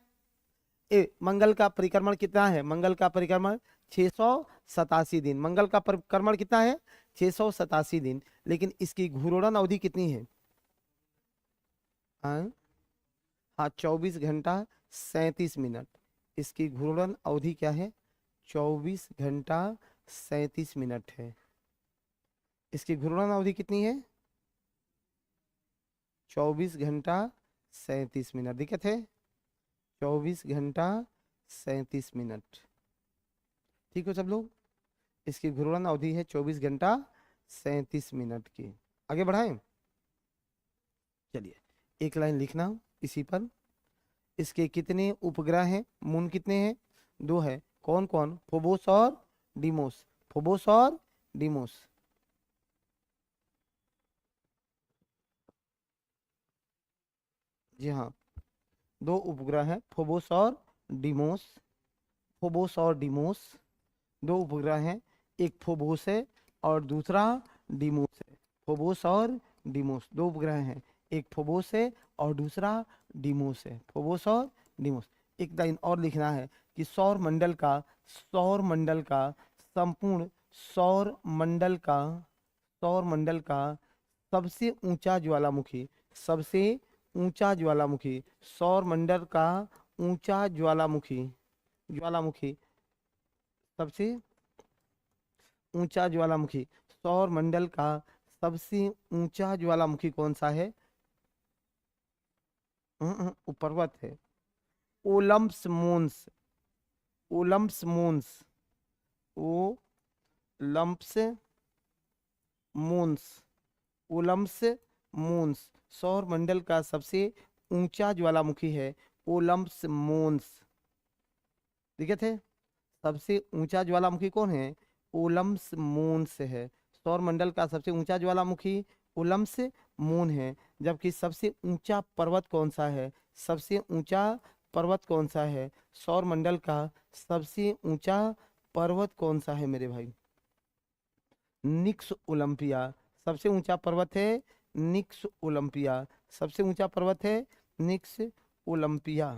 मंगल का परिक्रमण कितना है? मंगल का परिक्रमण 687 दिन। मंगल का परिक्रमण कितना है? 687 दिन। लेकिन इसकी घूर्णन अवधि कितनी है? हाँ, 24 घंटा 37 मिनट। इसकी घूर्णन अवधि क्या है? 24 घंटा 37 मिनट है। इसकी घूर्णन अवधि कितनी है? 24 घंटा 37 मिनट। दिक्कत है? 24 घंटा 37 मिनट। ठीक हो सब लोग? इसकी घूर्णन अवधि है 24 घंटा 37 मिनट की। आगे बढ़ाएं, चलिए एक लाइन लिखना इसी पर। इसके कितने उपग्रह हैं? मून कितने हैं? 2 है। कौन कौन? फोबोस और डीमोस। फोबोस और डीमोस। जी हाँ, 2 उपग्रह हैं, फोबोस और डीमोस। फोबोस और डीमोस 2 उपग्रह हैं। एक फोबोस है और दूसरा डीमोस है। फोबोस और डीमोस 2 उपग्रह हैं, एक फोबोस है और दूसरा डीमोस है। फोबोस और डीमोस। एक लाइन और लिखना है कि सौर मंडल का संपूर्ण सौर मंडल का सबसे ऊंचा ज्वालामुखी, सबसे ऊंचा ज्वालामुखी, सौर मंडल का ऊंचा ज्वालामुखी, ज्वालामुखी, सबसे ऊंचा ज्वालामुखी, सौर मंडल का सबसे ऊंचा ज्वालामुखी कौन सा है? वो पर्वत है, ओलंप्स मोन्स। ओलंप्स मोन्स, ओलंप्स मोन्स, ओलंप्स मोन्स। सौर मंडल का सबसे ऊंचा ज्वालामुखी है ओलंप्स मोन्स। दिक्कत है? सबसे ऊंचा ज्वालामुखी कौन है? ओलंप्स मोन्स है। सौर मंडल का सबसे ऊंचा ज्वालामुखी ओलंप्स मून है। जबकि सबसे ऊंचा पर्वत कौन सा है? सबसे ऊंचा पर्वत कौन सा है? सौर मंडल का सबसे ऊंचा पर्वत कौन सा है मेरे भाई? निक्स ओलंपिया सबसे ऊंचा पर्वत है। निक्स ओलंपिया सबसे ऊंचा पर्वत है। निक्स ओलंपिया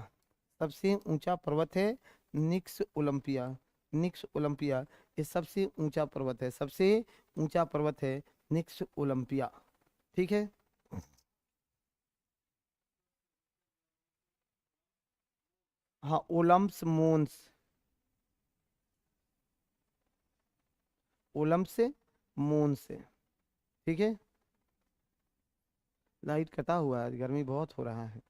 सबसे ऊंचा पर्वत है। निक्स ओलंपिया, निक्स ओलंपिया ये सबसे ऊंचा पर्वत है, सबसे ऊंचा पर्वत है निक्स ओलंपिया। ठीक है, हाँ, ओलंप्स मोन्स, ओलंप्स मोन्स। ठीक है, लाइट कटा हुआ है, गर्मी बहुत हो रहा है।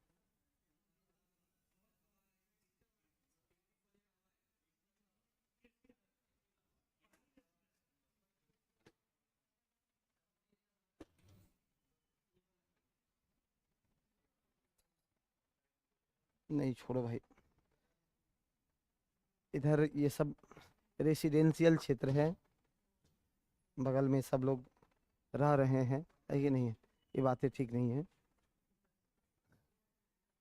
नहीं छोड़ो भाई, इधर ये सब रेसिडेंशियल क्षेत्र है, बगल में सब लोग रह रहे हैं, है कि नहीं है? ये बातें ठीक नहीं है।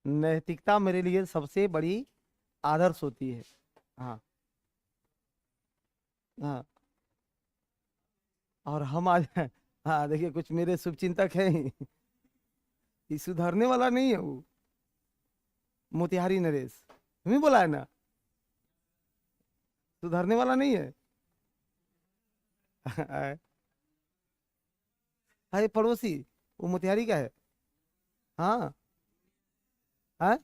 नैतिकता मेरे लिए सबसे बड़ी आदर्श होती है। हाँ, हाँ। और हम आज हाँ देखिए, कुछ मेरे शुभचिंतक हैं ये सुधरने वाला नहीं है वो, मोतिहारी नरेश, तुम्हें बोला है ना, सुधरने वाला नहीं है। हाँ, ये पड़ोसी, वो मोतिहारी का है। हाँ, है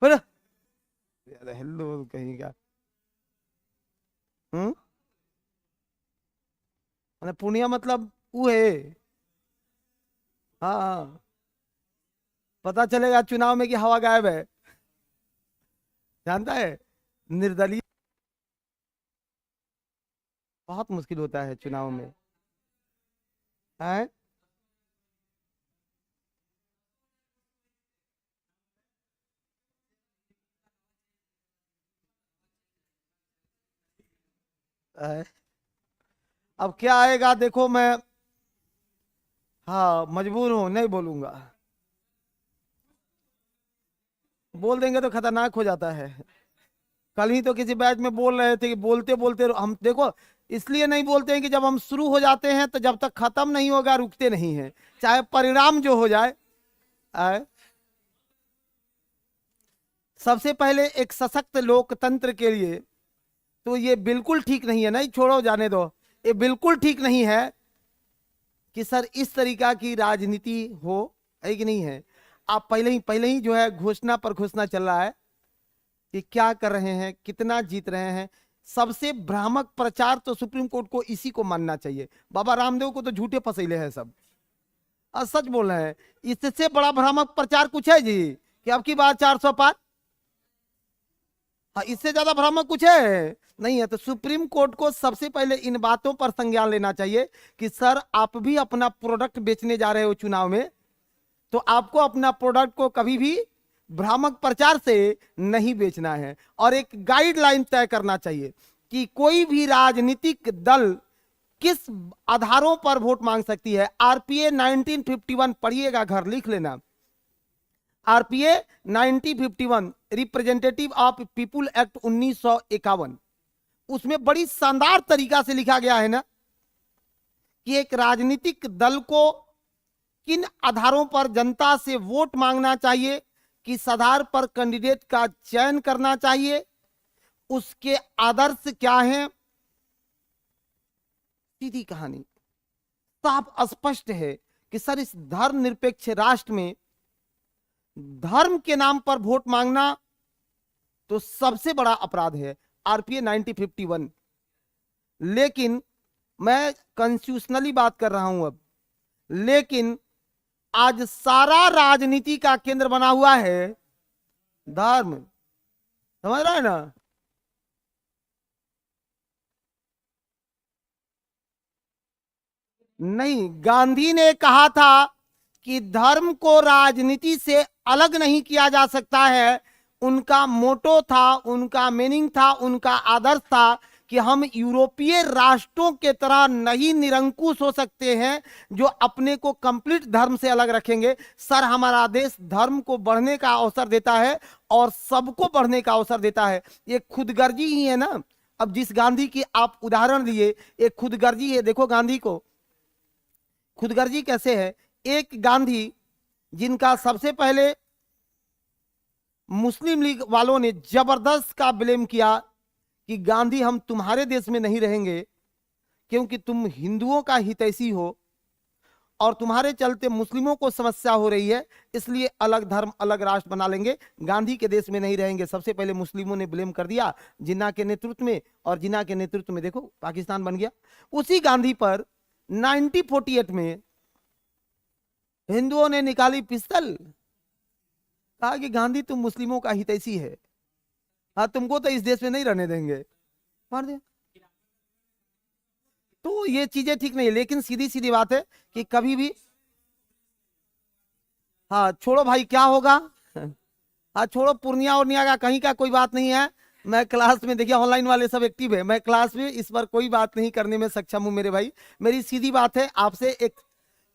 फिर हेलो कहीं का। हम्म। माने पूर्णिया मतलब वो है। हाँ हाँ। पता चलेगा चुनाव में कि हवा गायब है। जानता है, निर्दलीय बहुत मुश्किल होता है चुनाव में। है। है? अब क्या आएगा देखो मैं। हाँ मजबूर हूं, नहीं बोलूंगा। बोल देंगे तो खतरनाक हो जाता है। कल ही तो किसी बैच में बोल रहे थे कि बोलते बोलते हम देखो, इसलिए नहीं बोलते हैं कि जब हम शुरू हो जाते हैं तो जब तक खत्म नहीं होगा रुकते नहीं हैं, चाहे परिणाम जो हो जाए। आए? सबसे पहले एक सशक्त लोकतंत्र के लिए तो ये बिल्कुल ठीक नहीं है, नहीं छोड़ो जाने दो। ये बिल्कुल ठीक नहीं है कि सर इस तरीका की राजनीति हो, है कि नहीं है। आप पहले ही जो है घोषणा पर घोषणा चल रहा है कि क्या कर रहे हैं, कितना जीत रहे हैं। सबसे भ्रामक प्रचार तो सुप्रीम कोर्ट को इसी को मानना चाहिए। बाबा रामदेव को तो झूठे फसेले हैं सब, और सच बोल रहे हैं। इससे बड़ा भ्रामक प्रचार कुछ है जी कि अब की बार 400 पार। हाँ, इससे ज्यादा भ्रामक कुछ है नहीं है। तो सुप्रीम कोर्ट को सबसे पहले इन बातों पर संज्ञान लेना चाहिए कि सर आप भी अपना प्रोडक्ट बेचने जा रहे हो चुनाव में, तो आपको अपना प्रोडक्ट को कभी भी भ्रामक प्रचार से नहीं बेचना है। और एक गाइडलाइन तय करना चाहिए कि कोई भी राजनीतिक दल किस आधारों पर वोट मांग सकती है। आरपीए 1951 पढ़िएगा, घर लिख लेना। RPA 1951 representative of people act 1951, उसमें बड़ी शानदार तरीका से लिखा गया है ना कि एक राजनीतिक दल को किन आधारों पर जनता से वोट मांगना चाहिए, किस आधार पर कैंडिडेट का चयन करना चाहिए, उसके आदर्श क्या हैं। सीधी कहानी, साफ स्पष्ट है कि सर इस धर्मनिरपेक्ष राष्ट्र में धर्म के नाम पर वोट मांगना तो सबसे बड़ा अपराध है, आरपीए 1951। लेकिन मैं कॉन्स्टिट्यूशनली बात कर रहा हूं अब। लेकिन आज सारा राजनीति का केंद्र बना हुआ है धर्म। समझ रहा है ना। नहीं, गांधी ने कहा था कि धर्म को राजनीति से अलग नहीं किया जा सकता है। उनका मोटो था, उनका मीनिंग था, उनका आदर्श था कि हम यूरोपीय राष्ट्रों के तरह नहीं निरंकुश हो सकते हैं जो अपने को कंप्लीट धर्म से अलग रखेंगे। सर हमारा देश धर्म को बढ़ने का अवसर देता है और सबको बढ़ने का अवसर देता है। ये खुदगर्जी ही है ना। अब जिस गांधी की आप उदाहरण दिए, ये खुदगर्जी है। देखो गांधी को खुदगर्जी कैसे है। एक गांधी जिनका सबसे पहले मुस्लिम लीग वालों ने जबरदस्त का ब्लेम किया कि गांधी हम तुम्हारे देश में नहीं रहेंगे क्योंकि तुम हिंदुओं का हितैषी हो और तुम्हारे चलते मुस्लिमों को समस्या हो रही है, इसलिए अलग धर्म अलग राष्ट्र बना लेंगे, गांधी के देश में नहीं रहेंगे। सबसे पहले मुस्लिमों ने ब्लेम कर दिया जिन्ना के नेतृत्व में, और जिन्ना के नेतृत्व में देखो पाकिस्तान बन गया। उसी गांधी पर 1948 में हिंदुओं ने निकाली पिस्तल, कहा कि गांधी तुम मुस्लिमों का हितैषी है, हाँ तुमको तो इस देश में नहीं रहने देंगे, मार दिया। तो ये चीजें ठीक नहीं है। लेकिन सीधी सीधी बात है कि कभी भी, हाँ छोड़ो भाई क्या होगा। हाँ छोड़ो, पूर्णिया उर्निया का कहीं का कोई बात नहीं है। मैं क्लास में, देखिए ऑनलाइन वाले सब एक्टिव है, मैं क्लास में इस पर कोई बात नहीं करने में सक्षम हूं मेरे भाई। मेरी सीधी बात है आपसे,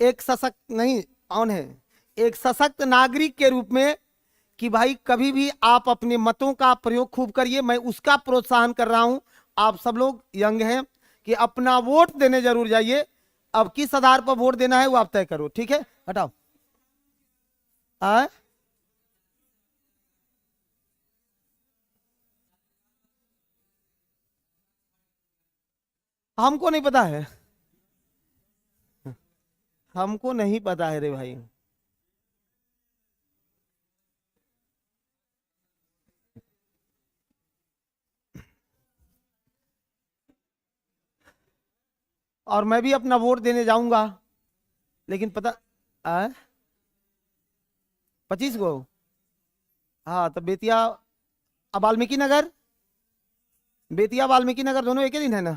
एक सशक्त नहीं ऑन है, एक सशक्त नागरिक के रूप में कि भाई कभी भी आप अपने मतों का प्रयोग खूब करिए, मैं उसका प्रोत्साहन कर रहा हूं। आप सब लोग यंग हैं कि अपना वोट देने जरूर जाइए। अब किस आधार पर वोट देना है वो आप तय करो, ठीक है। हटाओ। आ? हमको नहीं पता है, हमको नहीं पता है रे भाई। और मैं भी अपना वोट देने जाऊंगा, लेकिन पता 25 को। हाँ तो बेतिया, अब वाल्मीकि नगर, बेतिया वाल्मीकि नगर दोनों एक ही दिन है ना,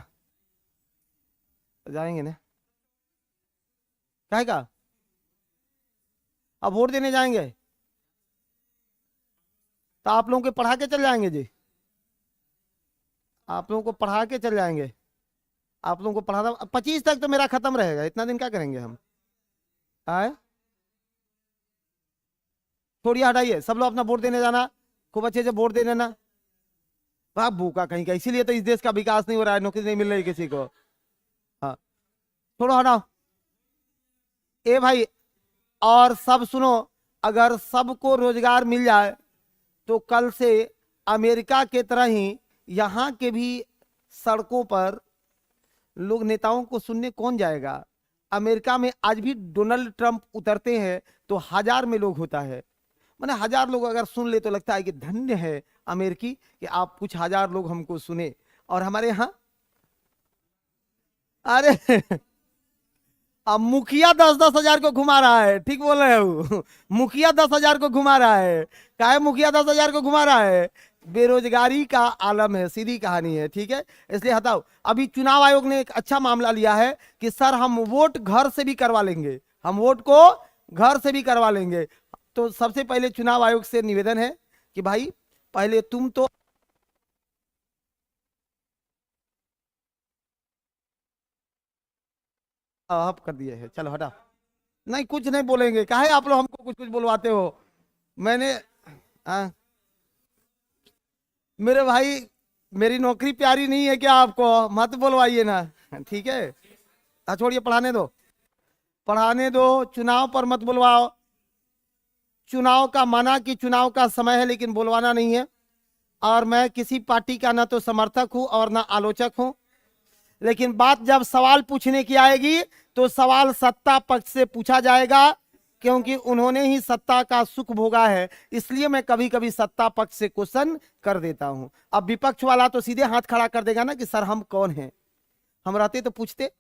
तो जाएंगे ना, काहे का, अब वोट देने जाएंगे तो आप लोगों के पढ़ा के चल जाएंगे जी, आप लोगों को पढ़ा के चल जाएंगे, आप लोगों को पढ़ाना 25 तक तो मेरा खत्म रहेगा, इतना दिन क्या करेंगे हम। आए, छोड़िए हटाइए, सब लोग अपना वोट देने जाना, खूब अच्छे से वोट दे देना। वाह भूखा कहीं का, इसीलिए तो इस देश का विकास नहीं हो रहा है, नौकरी नहीं मिल रही किसी को। हाँ, छोड़ो हटाओ। ए भाई, और सब सुनो, अगर सबको रोजगार मिल जाए तो कल से अमेरिका के तरह ही यहाँ के भी सड़कों पर लोग, नेताओं को सुनने कौन जाएगा। अमेरिका में आज भी डोनाल्ड ट्रंप उतरते हैं तो 1000 में लोग होता है, माने 1000 लोग अगर सुन ले तो लगता है कि धन्य है अमेरिकी कि आप कुछ 1000 लोग हमको सुने। और हमारे यहाँ अरे अब मुखिया 10-10 हजार को घुमा रहा है, ठीक बोल रहे हो मुखिया 10 हजार को घुमा रहा है। काहे मुखिया 10 हजार को घुमा रहा है, बेरोजगारी का आलम है, सीधी कहानी है, ठीक है, इसलिए हटाओ। अभी चुनाव आयोग ने एक अच्छा मामला लिया है कि सर हम वोट घर से भी करवा लेंगे, हम वोट को घर से भी करवा लेंगे। तो सबसे पहले चुनाव आयोग से निवेदन है कि भाई पहले तुम तो आप कर दिए है, चलो हटा। नहीं कुछ नहीं बोलेंगे, काहे आप लोग हमको कुछ कुछ बोलवाते हो। मैंने आ, मेरे भाई, मेरी नौकरी प्यारी नहीं है क्या आपको, मत बोलवाइए ना, ठीक है। छोड़िए, पढ़ाने दो, पढ़ाने दो, चुनाव पर मत बुलवाओ। चुनाव का माना कि चुनाव का समय है, लेकिन बुलवाना नहीं है। और मैं किसी पार्टी का ना तो समर्थक हूं और ना आलोचक हूं, लेकिन बात जब सवाल पूछने की आएगी तो सवाल सत्ता पक्ष से पूछा जाएगा, क्योंकि उन्होंने ही सत्ता का सुख भोगा है, इसलिए मैं कभी कभी सत्ता पक्ष से क्वेश्चन कर देता हूं। अब विपक्ष वाला तो सीधे हाथ खड़ा कर देगा ना कि सर हम कौन हैं, हम रहते तो पूछते,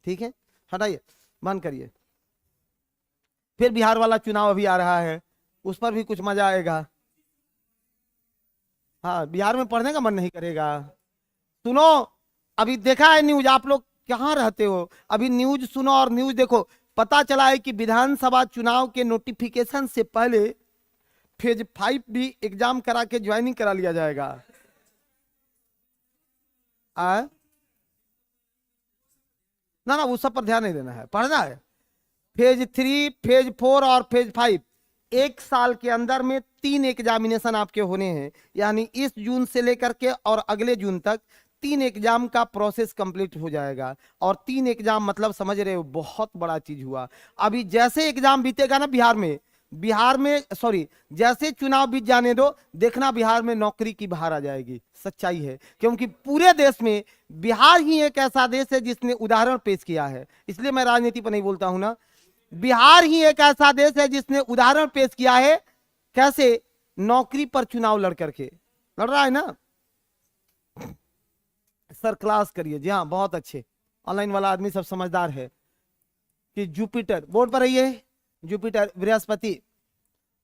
ठीक है, हटाइए, बंद करिए। फिर बिहार वाला चुनाव अभी आ रहा है, उस पर भी कुछ मजा आएगा। हाँ, बिहार में पढ़ने का मन नहीं करेगा। सुनो, अभी देखा है न्यूज, आप लोग कहाँ रहते हो, अभी न्यूज सुनो और न्यूज देखो। पता चला है कि विधानसभा चुनाव के नोटिफिकेशन से पहले फेज 5 भी एग्जाम करा के ज्वाइनिंग करा लिया जाएगा। आ? ना ना, वो सब पर ध्यान नहीं देना है, पढ़ना है। फेज 3, फेज 4 और फेज 5, एक साल के अंदर में 3 एग्जामिनेशन आपके होने हैं, यानी इस जून से लेकर के और अगले जून तक 3 एग्जाम का प्रोसेस कंप्लीट हो जाएगा। और 3 एग्जाम मतलब समझ रहे हो, बहुत बड़ा चीज हुआ। अभी जैसे एग्जाम बीतेगा ना बिहार में सॉरी, जैसे चुनाव बीत जाने दो, देखना बिहार में नौकरी की बहार आ जाएगी, सच्चाई है। क्योंकि पूरे देश में बिहार ही एक ऐसा देश है जिसने उदाहरण पेश किया है, इसलिए मैं राजनीति पर नहीं बोलता हूं ना। बिहार ही एक ऐसा देश है जिसने उदाहरण पेश किया है, कैसे, नौकरी पर चुनाव लड़ करके, लड़ रहा है ना। सर क्लास करिए, जी हाँ बहुत अच्छे, ऑनलाइन वाला आदमी सब समझदार है। कि जुपिटर बोर्ड पर रहिए, Jupiter Brihaspati,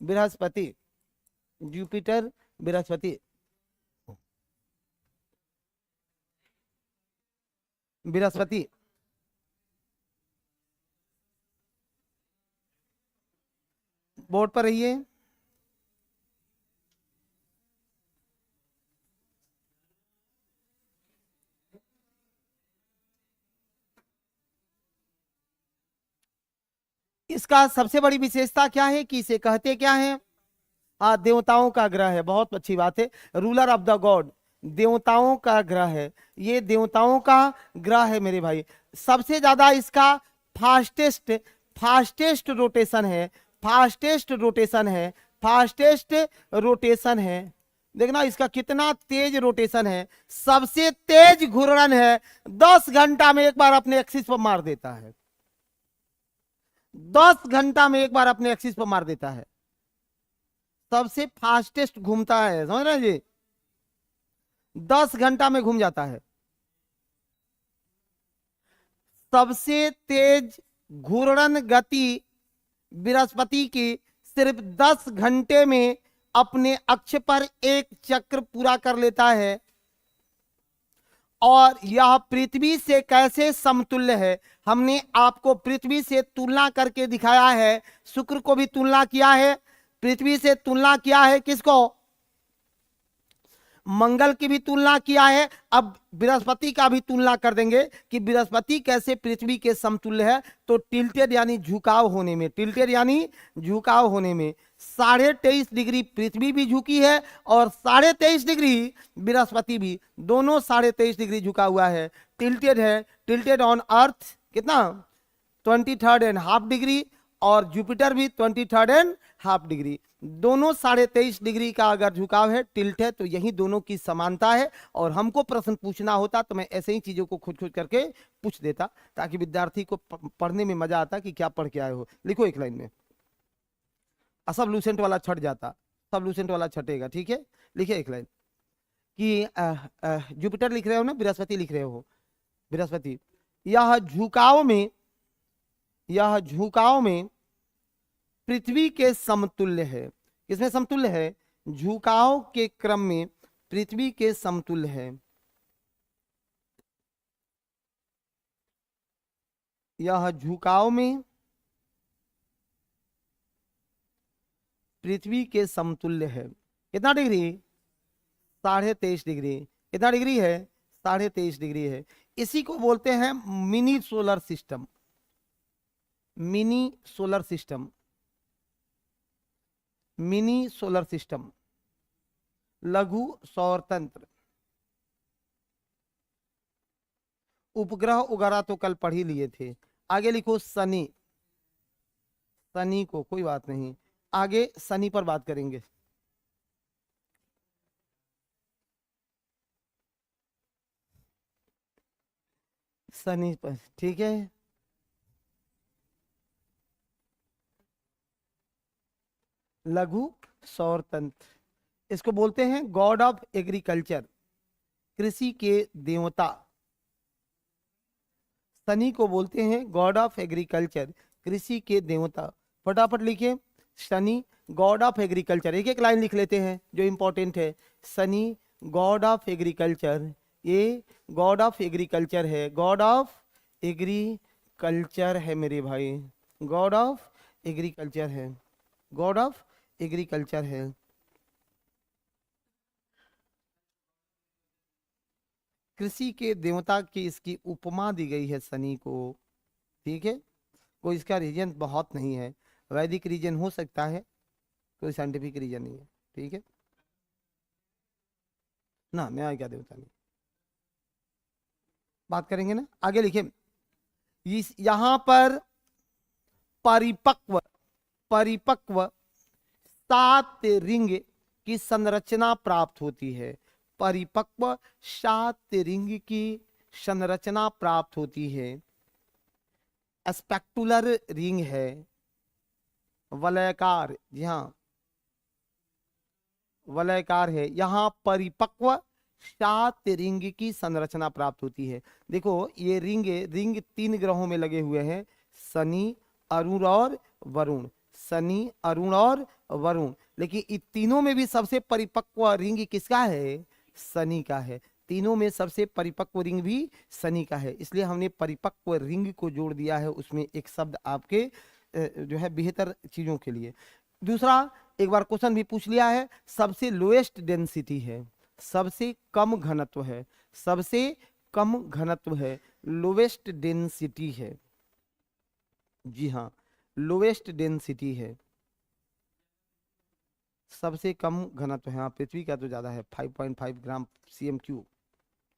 Brihaspati, Jupiter Brihaspati, Brihaspati, board पर रहिए। इसका सबसे बड़ी विशेषता क्या है कि इसे कहते क्या है, देवताओं का ग्रह है, बहुत अच्छी बात है, रूलर ऑफ द गॉड, देवताओं का ग्रह है, ये देवताओं का ग्रह है मेरे भाई। सबसे ज्यादा इसका फास्टेस्ट फास्टेस्ट रोटेशन है, फास्टेस्ट रोटेशन है, फास्टेस्ट रोटेशन है। देखना इसका कितना तेज रोटेशन है, सबसे तेज घूर्णन है, 10 घंटा में एक बार अपने एक्सिस पर मार देता है, 10 घंटा में एक बार अपने एक्सिस पर मार देता है, सबसे फास्टेस्ट घूमता है, समझ रहे हैं जी, 10 घंटा में घूम जाता है। सबसे तेज घूर्णन गति बृहस्पति की सिर्फ 10 घंटे में अपने अक्ष पर एक चक्र पूरा कर लेता है, और यह पृथ्वी से कैसे समतुल्य है। हमने आपको पृथ्वी से तुलना करके दिखाया है, शुक्र को भी तुलना किया है, पृथ्वी से तुलना किया है, किसको, मंगल की भी तुलना किया है। अब बृहस्पति का भी तुलना कर देंगे कि बृहस्पति कैसे पृथ्वी के समतुल्य है। तो टिल्टेड यानी झुकाव होने में, टिल्टेड यानी झुकाव होने में 23.5 डिग्री पृथ्वी भी झुकी है और 23.5 डिग्री बृहस्पति भी, दोनों 23.5 डिग्री झुका हुआ है, टिल्टेड है। टिल्टेड ऑन अर्थ कितना, 23.5 डिग्री, और जुपिटर भी 23.5 डिग्री, दोनों 23.5 डिग्री का अगर झुकाव है, टिल्ट है, तो यही दोनों की समानता है। और हमको प्रश्न पूछना होता तो मैं ऐसे ही चीजों को खोज खोज करके पूछ देता, ताकि विद्यार्थी को पढ़ने में मजा आता कि क्या पढ़ के आए हो। लिखो एक लाइन में, सब लूसेंट वाला छट जाता, सब लूसेंट वाला छटेगा, ठीक है। लिखिए एक लाइन कि जुपिटर लिख रहे हो ना, बृहस्पति लिख रहे हो, बृहस्पति, यह झुकाव में पृथ्वी के समतुल्य है। किसमें समतुल्य है, झुकाव के क्रम में पृथ्वी के समतुल्य है। यह झुकाव में पृथ्वी के समतुल्य है। कितना डिग्री, 23.5 डिग्री। कितना डिग्री है, 23.5 डिग्री है। इसी को बोलते हैं mini solar system, mini solar system, mini solar system, लघु सौर तंत्र। उपग्रह वगैरह तो कल पढ़ ही लिए थे। आगे लिखो शनि, शनि को कोई बात नहीं, आगे शनि पर बात करेंगे। शनि पर, ठीक है। लघु सौर तंत्र, इसको बोलते हैं गॉड ऑफ एग्रीकल्चर, कृषि के देवता। शनि को बोलते हैं गॉड ऑफ एग्रीकल्चर, कृषि के देवता। फटाफट लिखिए, शनि गॉड ऑफ एग्रीकल्चर, एक एक लाइन लिख लेते हैं जो इंपॉर्टेंट है। शनि गॉड ऑफ एग्रीकल्चर, ये गॉड ऑफ एग्रीकल्चर है, गॉड ऑफ एग्रीकल्चर है मेरे भाई, गॉड ऑफ एग्रीकल्चर है, गॉड ऑफ एग्रीकल्चर है। कृषि के देवता की इसकी उपमा दी गई है शनि को, ठीक है। कोई इसका रीजन बहुत नहीं है, वैदिक रीजन हो सकता है, कोई साइंटिफिक रीजन नहीं है, ठीक है ना। न्याय क्या देवता नहीं, बात करेंगे ना। आगे लिखिए, इस यहां पर परिपक्व परिपक्व 7 रिंग की संरचना प्राप्त होती है। परिपक्व 7 रिंग की संरचना प्राप्त होती है। स्पेक्टुलर रिंग है, वलयाकार, जी हाँ वलयाकार है। यहां परिपक्व 7 रिंग की संरचना प्राप्त होती है। देखो ये रिंग 3 ग्रहों में लगे हुए हैं, शनि, अरुण और वरुण, शनि, अरुण और वरुण। लेकिन इन तीनों में भी सबसे परिपक्व रिंग किसका है, शनि का है। तीनों में सबसे परिपक्व रिंग भी शनि का है, इसलिए हमने परिपक्व रिंग को जोड़ दिया है उसमें एक शब्द आपके जो है बेहतर चीजों के लिए। दूसरा, एक बार क्वेश्चन भी पूछ लिया है, सबसे लोएस्ट डेंसिटी है, सबसे कम घनत्व है, सबसे कम घनत्व है, लोवेस्ट डेंसिटी है। जी हाँ, लोवेस्ट डेंसिटी है, सबसे कम घनत्व है। हाँ, पृथ्वी का तो ज्यादा है, 5.5 ग्राम CM3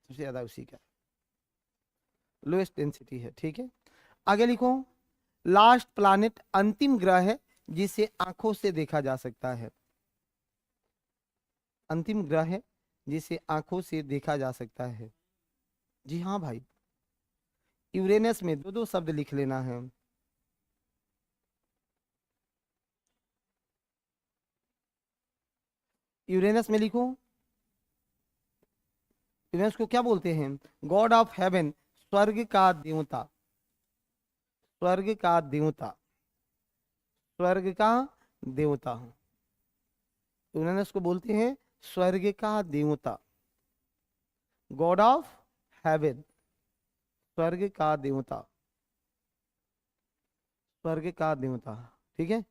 सबसे ज्यादा उसी का, लोएस्ट डेंसिटी है, ठीक है। आगे लिखो, लास्ट प्लैनेट अंतिम ग्रह है जिसे आंखों से देखा जा सकता है। अंतिम ग्रह है जिसे आंखों से देखा जा सकता है। जी हाँ भाई, यूरेनस में 2-2 शब्द लिख लेना है। यूरेनस में लिखो, यूरेनस को क्या बोलते हैं, गॉड ऑफ हेवन, स्वर्ग का देवता। स्वर्ग का देवता, स्वर्ग का देवता, उन्होंने उसको बोलते हैं स्वर्ग का देवता, गॉड ऑफ हेवन, स्वर्ग का देवता, स्वर्ग का देवता। ठीक है,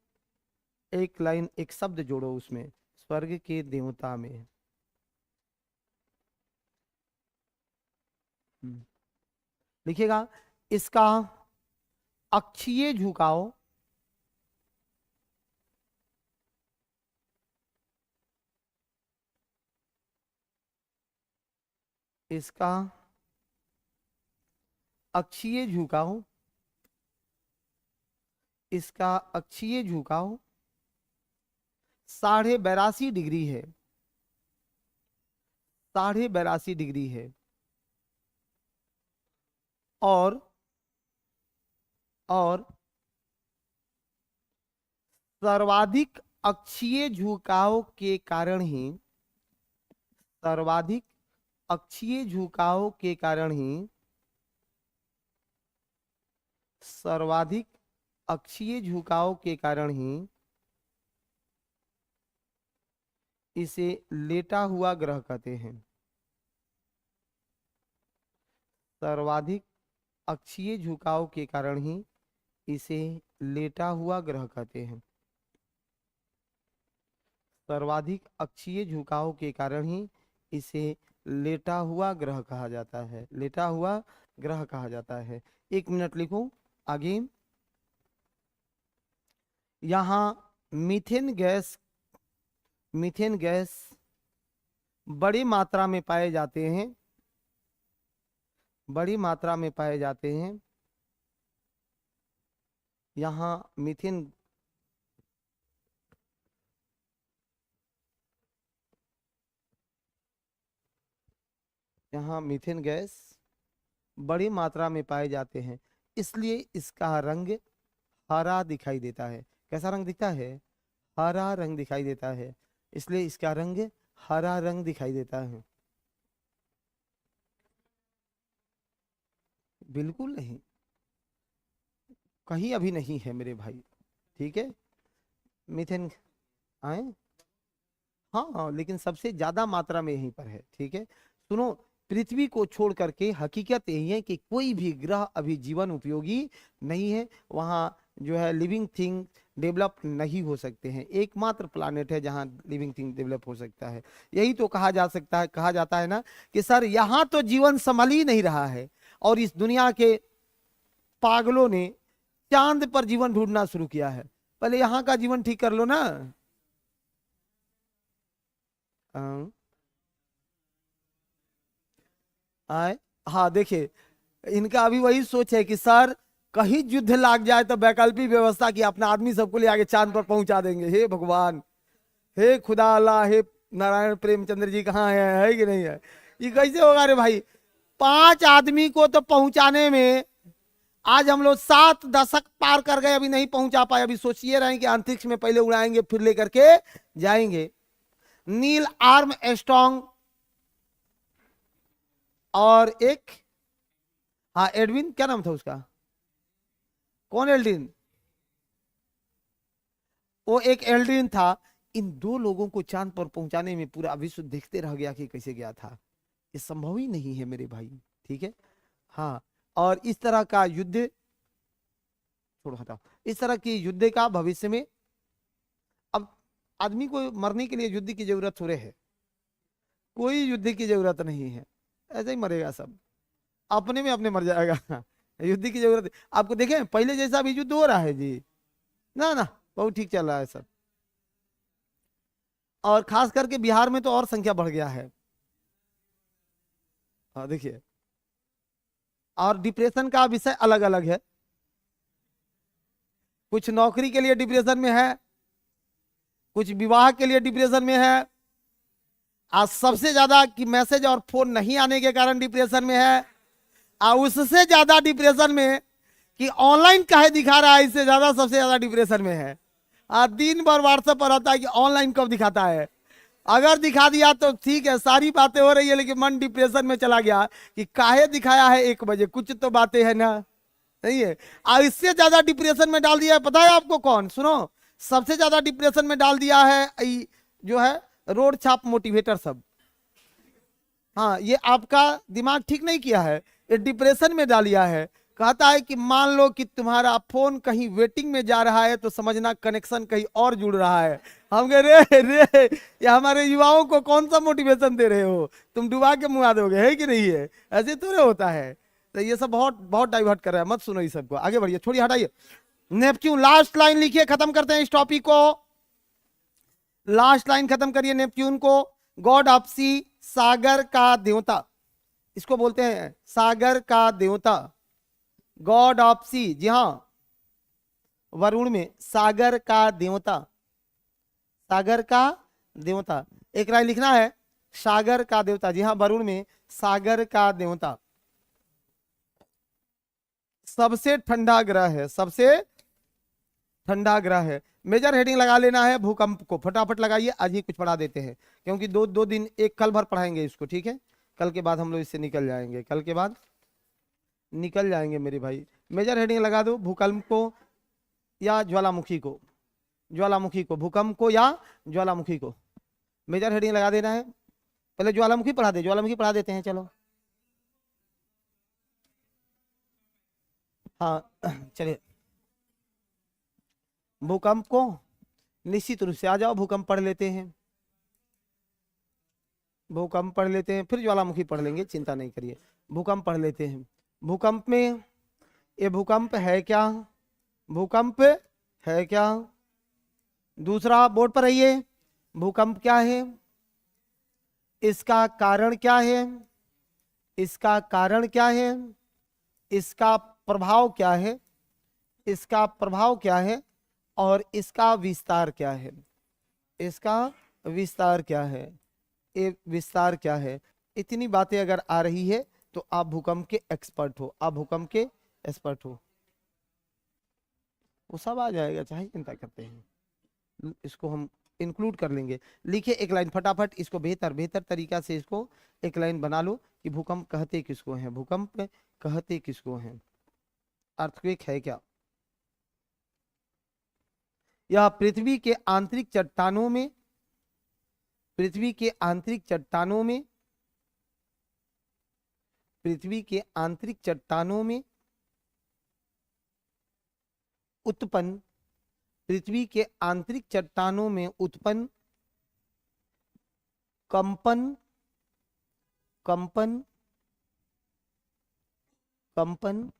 एक लाइन एक शब्द जोड़ो उसमें, स्वर्ग के देवता में। लिखिएगा, इसका अक्षीय झुकाव, इसका अक्षीय झुकाव, इसका अक्षीय झुकाव 82.5 डिग्री है, 82.5 डिग्री है। और सर्वाधिक अक्षीय झुकाव के कारण ही, सर्वाधिक अक्षीय झुकाव के कारण ही, सर्वाधिक अक्षीय झुकाव के कारण ही इसे लेटा हुआ ग्रह कहते हैं। सर्वाधिक अक्षीय झुकाव के कारण ही इसे लेटा हुआ ग्रह कहते हैं। सर्वाधिक अक्षीय झुकाव के कारण ही इसे लेटा हुआ ग्रह कहा जाता है, लेटा हुआ ग्रह कहा जाता है। 1 मिनट लिखो आगे। यहां मीथेन गैस, मीथेन गैस बड़ी मात्रा में पाए जाते हैं, बड़ी मात्रा में पाए जाते हैं। यहां मीथेन, यहाँ मीथेन गैस बड़ी मात्रा में पाए जाते हैं, इसलिए इसका रंग हरा दिखाई देता है। कैसा रंग दिखता है? हरा रंग दिखाई देता है, इसलिए इसका रंग हरा रंग दिखाई देता है। बिल्कुल नहीं, कहीं अभी नहीं है मेरे भाई। ठीक है, मीथेन आए, हाँ हाँ, लेकिन सबसे ज्यादा मात्रा में यहीं पर है। ठीक है, सुनो, पृथ्वी को छोड़ करके हकीकत यही है कि कोई भी ग्रह अभी जीवन उपयोगी नहीं है, वहाँ जो है लिविंग थिंग डेवलप नहीं हो सकते हैं। एकमात्र प्लानेट है जहाँ लिविंग थिंग डेवलप हो सकता है। यही तो कहा जा सकता है, कहा जाता है ना कि सर यहाँ तो जीवन संभल ही नहीं रहा है, और इस दुनिया के पागलों ने चांद पर जीवन ढूंढना शुरू किया है। पहले यहाँ का जीवन ठीक कर लो ना। आए, हाँ देखिए, इनका अभी वही सोच है कि सर कहीं युद्ध लाग जाए तो वैकल्पिक व्यवस्था की अपना आदमी सबको ले आगे चांद पर पहुंचा देंगे। हे भगवान, हे खुदा अल्लाह, हे नारायण प्रेमचंद्र जी कहाँ है कि नहीं है? ये कैसे होगा रे भाई? 5 आदमी को तो पहुंचाने में आज हम लोग 7 दशक पार कर गए, अभी नहीं पहुंचा पाए। अभी सोचिए रहे कि अंतरिक्ष में पहले उड़ाएंगे फिर लेकर के जाएंगे। नील आर्मस्ट्रांग और एक, हाँ एडविन, क्या नाम था उसका? कौन एल्ड्रिन? वो एक एल्ड्रिन था। इन 2 लोगों को चांद पर पहुंचाने में पूरा विश्व देखते रह गया कि कैसे गया था। ये संभव ही नहीं है मेरे भाई। ठीक है, हाँ, और इस तरह का युद्ध, छोड़ो हटाओ, इस तरह की युद्ध का भविष्य में, अब आदमी को मरने के लिए युद्ध की जरूरत थोड़े है, कोई युद्ध की जरूरत नहीं है, ऐसे ही मरेगा सब, अपने में अपने मर जाएगा। युद्ध की जरूरत, आपको देखें पहले जैसा अभी युद्ध हो रहा है जी? ना ना, बहुत ठीक चल रहा है सब। और खास करके बिहार में तो और संख्या बढ़ गया है। हाँ देखिए, और डिप्रेशन का विषय अलग अलग है। कुछ नौकरी के लिए डिप्रेशन में है, कुछ विवाह के लिए डिप्रेशन में है, आज सबसे ज्यादा कि मैसेज और फोन नहीं आने के कारण डिप्रेशन में है, और उससे ज्यादा डिप्रेशन में कि ऑनलाइन काहे दिखा रहा है, इससे ज्यादा सबसे ज्यादा डिप्रेशन में है। आज दिन भर व्हाट्सएप पर रहता है कि ऑनलाइन कब दिखाता है। अगर दिखा दिया तो ठीक है, सारी बातें हो रही है, लेकिन मन डिप्रेशन में चला गया कि काहे दिखाया है 1 बजे, कुछ तो बातें है ना। नहीं है। और इससे ज्यादा डिप्रेशन में डाल दिया है, पता है आपको कौन? सुनो, सबसे ज्यादा डिप्रेशन में डाल दिया है जो है रोड छाप मोटिवेटर सब। हाँ, ये आपका दिमाग ठीक नहीं किया है, ये डिप्रेशन में डाल दिया है। कहता है कि मान लो कि तुम्हारा फोन कहीं वेटिंग में जा रहा है तो समझना कनेक्शन कहीं और जुड़ रहा है। हम कह रे ये हमारे युवाओं को कौन सा मोटिवेशन दे रहे हो, तुम डुबा के मुआ दोगे, है कि नहीं है? ऐसे थोड़े होता है। तो ये सब बहुत बहुत डाइवर्ट कर रहा है, मत सुनो इस सबको, आगे बढ़िए, छोड़िए, हटाइए। नेपच्यून, लास्ट लाइन लिखिए, खत्म करते हैं इस टॉपिक को। लास्ट लाइन खत्म करिए नेपच्यून को। गॉड ऑफ सी, सागर का देवता, इसको बोलते हैं सागर का देवता, गॉड ऑफ सी। जी हाँ, वरुण में सागर का देवता, सागर का देवता। एक लाइन लिखना है, सागर का देवता। जी हाँ, वरुण में सागर का देवता सबसे ठंडा ग्रह है, सबसे ठंडा ग्रह है। मेजर हेडिंग लगा लेना है भूकंप को, फटाफट लगाइए, आज ही कुछ पढ़ा देते हैं, क्योंकि दो दिन, एक कल भर पढ़ाएंगे इसको, ठीक है? कल के बाद हम लोग इससे निकल जाएंगे, कल के बाद निकल जाएंगे मेरे भाई। मेजर हेडिंग लगा दो, भूकंप को या ज्वालामुखी को, ज्वालामुखी को, भूकंप को या ज्वालामुखी को, मेजर हेडिंग लगा देना है। पहले ज्वालामुखी पढ़ा दे, ज्वालामुखी पढ़ा देते हैं, चलो। हाँ चलिए, भूकंप को निश्चित रूप से आ जाओ, भूकंप पढ़ लेते हैं, भूकंप पढ़ लेते हैं, फिर ज्वालामुखी पढ़ लेंगे, चिंता नहीं करिए। भूकंप पढ़ लेते हैं। भूकंप में, ये भूकंप है क्या? भूकंप है क्या? दूसरा बोर्ड पर आइए, भूकंप क्या है, इसका कारण क्या है, इसका कारण क्या है, इसका प्रभाव क्या है, इसका प्रभाव क्या है, और इसका विस्तार क्या है, इसका विस्तार क्या है, ये विस्तार क्या है। इतनी बातें अगर आ रही है तो आप भूकंप के एक्सपर्ट हो, आप भूकंप के एक्सपर्ट हो, वो सब आ जाएगा, चाहे चिंता करते हैं, इसको हम इंक्लूड कर लेंगे। लिखिए एक लाइन फटाफट, इसको बेहतर बेहतर तरीका से इसको एक लाइन बना लो कि भूकंप कहते किसको हैं, भूकंप कहते किसको हैं। अर्थक्वेक है क्या? यह पृथ्वी के आंतरिक चट्टानों में, पृथ्वी के आंतरिक चट्टानों में, पृथ्वी के आंतरिक चट्टानों में उत्पन्न, पृथ्वी के आंतरिक चट्टानों में उत्पन्न कंपन, कंपन, कंपन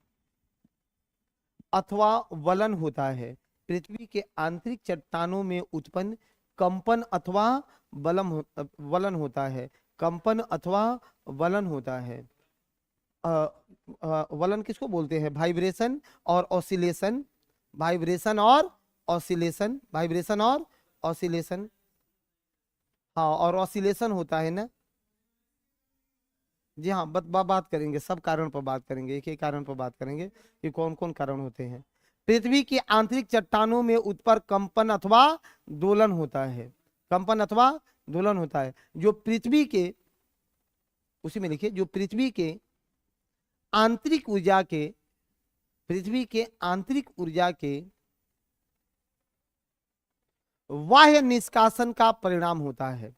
अथवा वलन होता है। पृथ्वी के आंतरिक चट्टानों में उत्पन्न कंपन अथवा वलन होता है, कंपन अथवा वलन होता है। वलन किसको बोलते हैं? वाइब्रेशन और ऑसिलेशन, वाइब्रेशन और ऑसिलेशन, वाइब्रेशन और ऑसिलेशन। हाँ, और ऑसिलेशन होता है ना। जी हाँ, बात करेंगे, सब कारण पर बात करेंगे, एक एक कारण पर बात करेंगे कि कौन कौन कारण होते हैं। पृथ्वी की आंतरिक चट्टानों में उत्पर कंपन अथवा दोलन होता है, कंपन अथवा दोलन होता है। जो पृथ्वी के, उसी में लिखिए, जो पृथ्वी के आंतरिक ऊर्जा के, पृथ्वी के आंतरिक ऊर्जा के बाह्य निष्कासन का परिणाम होता है,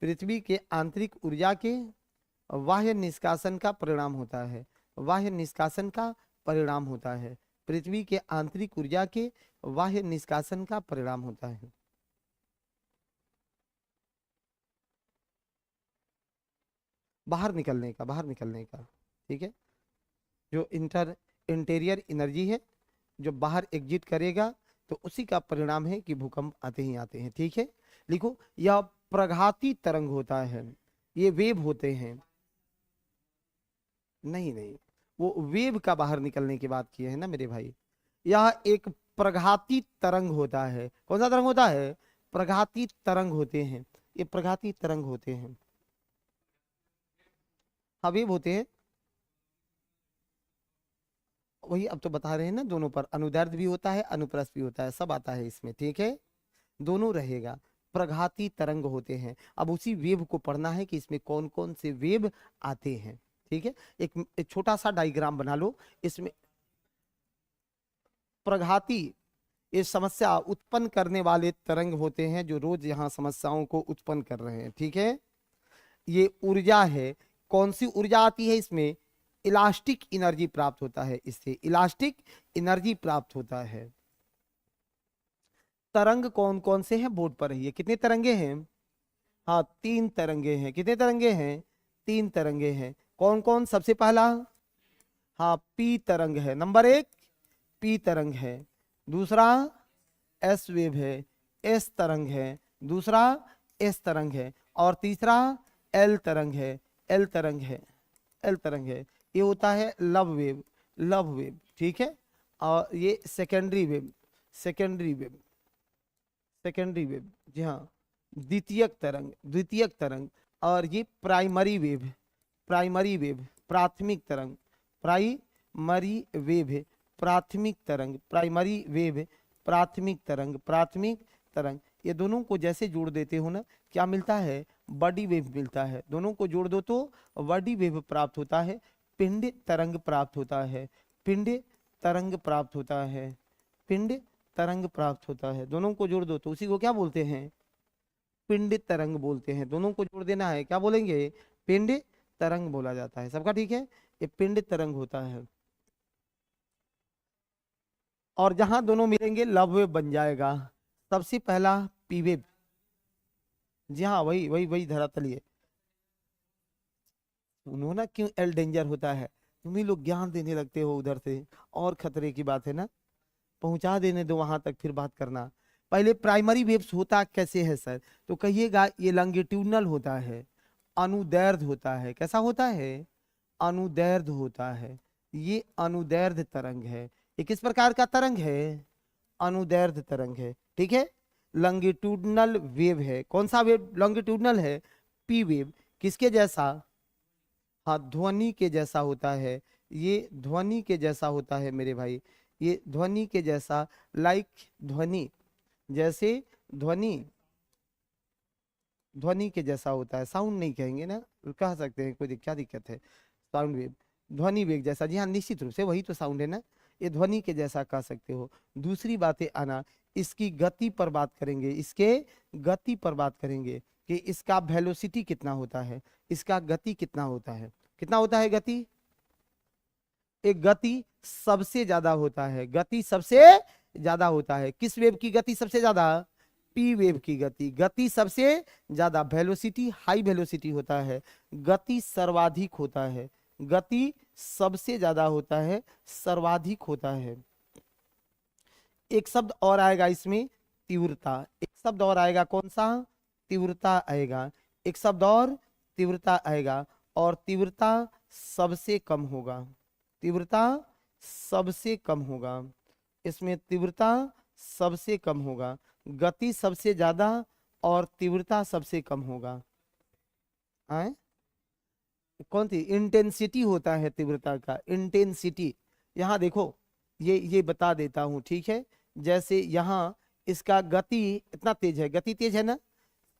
पृथ्वी के आंतरिक ऊर्जा के बाह्य निष्कासन का परिणाम होता है, बाह्य निष्कासन का परिणाम होता है, पृथ्वी के आंतरिक ऊर्जा के बाह्य निष्कासन का परिणाम होता है। बाहर निकलने का, बाहर निकलने का, ठीक है। जो इंटीरियर एनर्जी है, जो बाहर एग्जिट करेगा, तो उसी का परिणाम है कि भूकंप आते ही आते हैं, ठीक है। लिखो, यह प्रघाती तरंग होता है, ये वेव होते हैं। नहीं नहीं, वो वेव का बाहर निकलने की बात की है ना मेरे भाई। यह एक प्रघाती तरंग होता है। कौन सा तरंग होता है? प्रघाती तरंग होते हैं, ये प्रघाती तरंग होते हैं। हाँ, वेव होते हैं, वही अब तो बता रहे हैं ना, दोनों पर अनुदैर्ध भी होता है, अनुप्रस्थ भी होता है, सब आता है इसमें, ठीक है, दोनों रहेगा। प्रघाती तरंग होते हैं। अब उसी वेव को पढ़ना है कि इसमें कौन कौन से वेव आते हैं, ठीक है, एक छोटा सा डायग्राम बना लो। इसमें प्रघाती, ये समस्या उत्पन्न करने वाले तरंग होते हैं जो रोज यहाँ समस्याओं को उत्पन्न कर रहे हैं। ठीक है, ये ऊर्जा है। कौन सी ऊर्जा आती है इसमें? इलास्टिक एनर्जी प्राप्त होता है, इससे इलास्टिक एनर्जी प्राप्त होता है। तरंग कौन कौन से हैं बोर्ड पर रहिए। कितने तरंगे हैं? हाँ, 3 तरंगे हैं। कितने तरंगे हैं? 3 तरंगे हैं। कौन कौन? सबसे पहला, हाँ, पी तरंग है, नंबर 1 पी तरंग है। दूसरा एस वेव है, एस तरंग है। दूसरा एस तरंग है। और तीसरा एल तरंग है, एल तरंग है, एल तरंग है। ये होता है लव वेव, लव वेव। ठीक है, और ये secondary wave, secondary wave, secondary wave, जी हाँ, द्वितीयक तरंग, द्वितीयक तरंग। और ये प्राइमरी वेव, प्राइमरी वेव, प्राथमिक तरंग, प्राइमरी वेव है, प्राथमिक तरंग, प्राइमरी वेव, प्राथमिक तरंग, प्राथमिक तरंग। ये दोनों को जैसे जोड़ देते हो ना, क्या मिलता है? बॉडी वेव मिलता है। दोनों को जोड़ दो तो बॉडी वेव प्राप्त होता है, पिंड तरंग प्राप्त होता है, पिंड तरंग प्राप्त होता है, पिंड तरंग प्राप्त होता है। दोनों को जोड़ दो तो उसी को क्या बोलते हैं? पिंड तरंग बोलते हैं। दोनों को जोड़ देना है, क्या बोलेंगे? पिंड तरंग बोला जाता है। सबका ठीक है, ये पिंड तरंग होता है। और जहां दोनों मिलेंगे लव वेव बन जाएगा। सबसे पहला पी वेव, जी हाँ, वही वही वही धरातल है। उन्होंने क्यों एल डेंजर होता है? तुम ही लोग ज्ञान देने लगते हो उधर से, और खतरे की बात है ना। पहुंचा देने दो वहां तक, फिर बात करना। पहले प्राइमरी वेव्स होता कैसे है सर? तो कहिएगा ये लॉन्गिट्यूडनल होता है, अनुदैर्ध्य होता है। कैसा होता है? अनुदैर्ध्य होता है। ये अनुदैर्ध्य तरंग है। ये किस प्रकार का तरंग है? अनुदैर्ध्य तरंग है। ठीक है, लॉन्गिट्यूडनल वेव है। कौन सा वेव लॉन्गिट्यूडनल है? P wave. किसके जैसा? हाँ, ध्वनि के जैसा होता है। ये ध्वनि के जैसा होता है मेरे भाई, ये ध्वनि के जैसा, लाइक ध्वनि, जैसे ध्वनि, ध्वनि के जैसा होता है। साउंड नहीं कहेंगे ना, कह सकते हैं, कोई क्या दिक्कत है? साउंड वेव, ध्वनि वेग जैसा, जी हाँ, निश्चित रूप से वही तो साउंड है ना। ये ध्वनि के जैसा कह सकते हो। दूसरी बातें आना, इसकी गति पर बात करेंगे, इसके गति पर बात करेंगे कि इसका वेलोसिटी कितना होता है, इसका गति कितना होता है। कितना होता है गति? एक गति सबसे ज्यादा होता है, गति सबसे ज्यादा होता है। किस वेव की गति सबसे ज्यादा? पी वेव की गति, गति सबसे ज्यादा। वेलोसिटी हाई वेलोसिटी होता है, गति सर्वाधिक होता है, गति सबसे ज्यादा होता है, सर्वाधिक होता है। एक शब्द और आएगा इसमें, तीव्रता। एक शब्द और आएगा, कौन सा? तीव्रता आएगा। एक शब्द और, तीव्रता आएगा। और तीव्रता सबसे कम होगा, तीव्रता सबसे कम होगा। इसमें तीव्रता सबसे कम होगा, गति सबसे ज्यादा और तीव्रता सबसे कम होगा। आए? कौन सी इंटेंसिटी होता है तीव्रता का? इंटेंसिटी। यहाँ देखो, ये बता देता हूं, ठीक है। जैसे यहाँ इसका गति इतना तेज है, गति तेज है ना,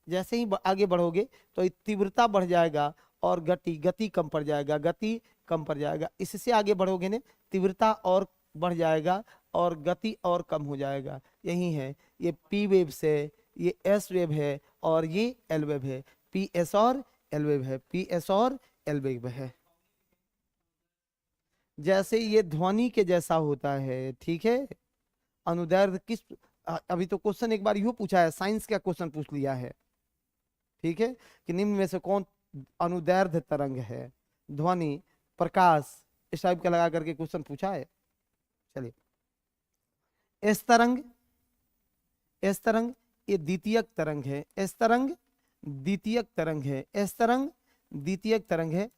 जैसे ही आगे बढ़ोगे तो ये तीव्रता बढ़ जाएगा और गति गति कम पड़ जाएगा, गति कम पड़ जाएगा। इससे आगे बढ़ोगे ना, तीव्रता और बढ़ जाएगा और गति और कम हो जाएगा। यही है, ये पी वेव से, ये एस वेव है और ये एल वेव है। पी एस और एल वेव है, पी एस और एल वेव है। जैसे ये ध्वनि के जैसा होता है, ठीक है। अनुदैर्ध्य किस, अभी तो क्वेश्चन एक बार यो पूछा है, साइंस का क्वेश्चन पूछ लिया है, ठीक है, कि निम्न में से कौन अनुदैर्ध्य तरंग है? ध्वनि, प्रकाश, इस टाइप का लगा करके क्वेश्चन पूछा है। चलिए, एस तरंग, एस तरंग ये द्वितीयक तरंग है। एस तरंग द्वितीयक तरंग है, एस तरंग द्वितीयक तरंग है।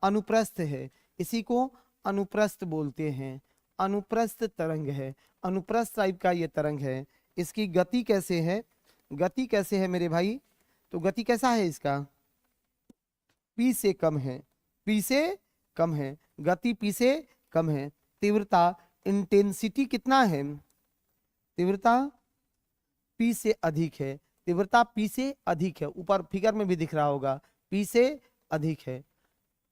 अनुप्रस्थ है, इसी को अनुप्रस्थ बोलते हैं, अनुप्रस्थ तरंग है। अनुप्रस्थ टाइप का ये तरंग है। इसकी गति कैसे है? गति कैसे है मेरे भाई? तो गति कैसा है इसका? पी से कम है, पी से कम है, गति पी से कम है। तीव्रता, इंटेंसिटी कितना है? तीव्रता पी से अधिक है, तीव्रता पी से अधिक है। ऊपर फिगर में भी दिख रहा होगा, पी से अधिक है।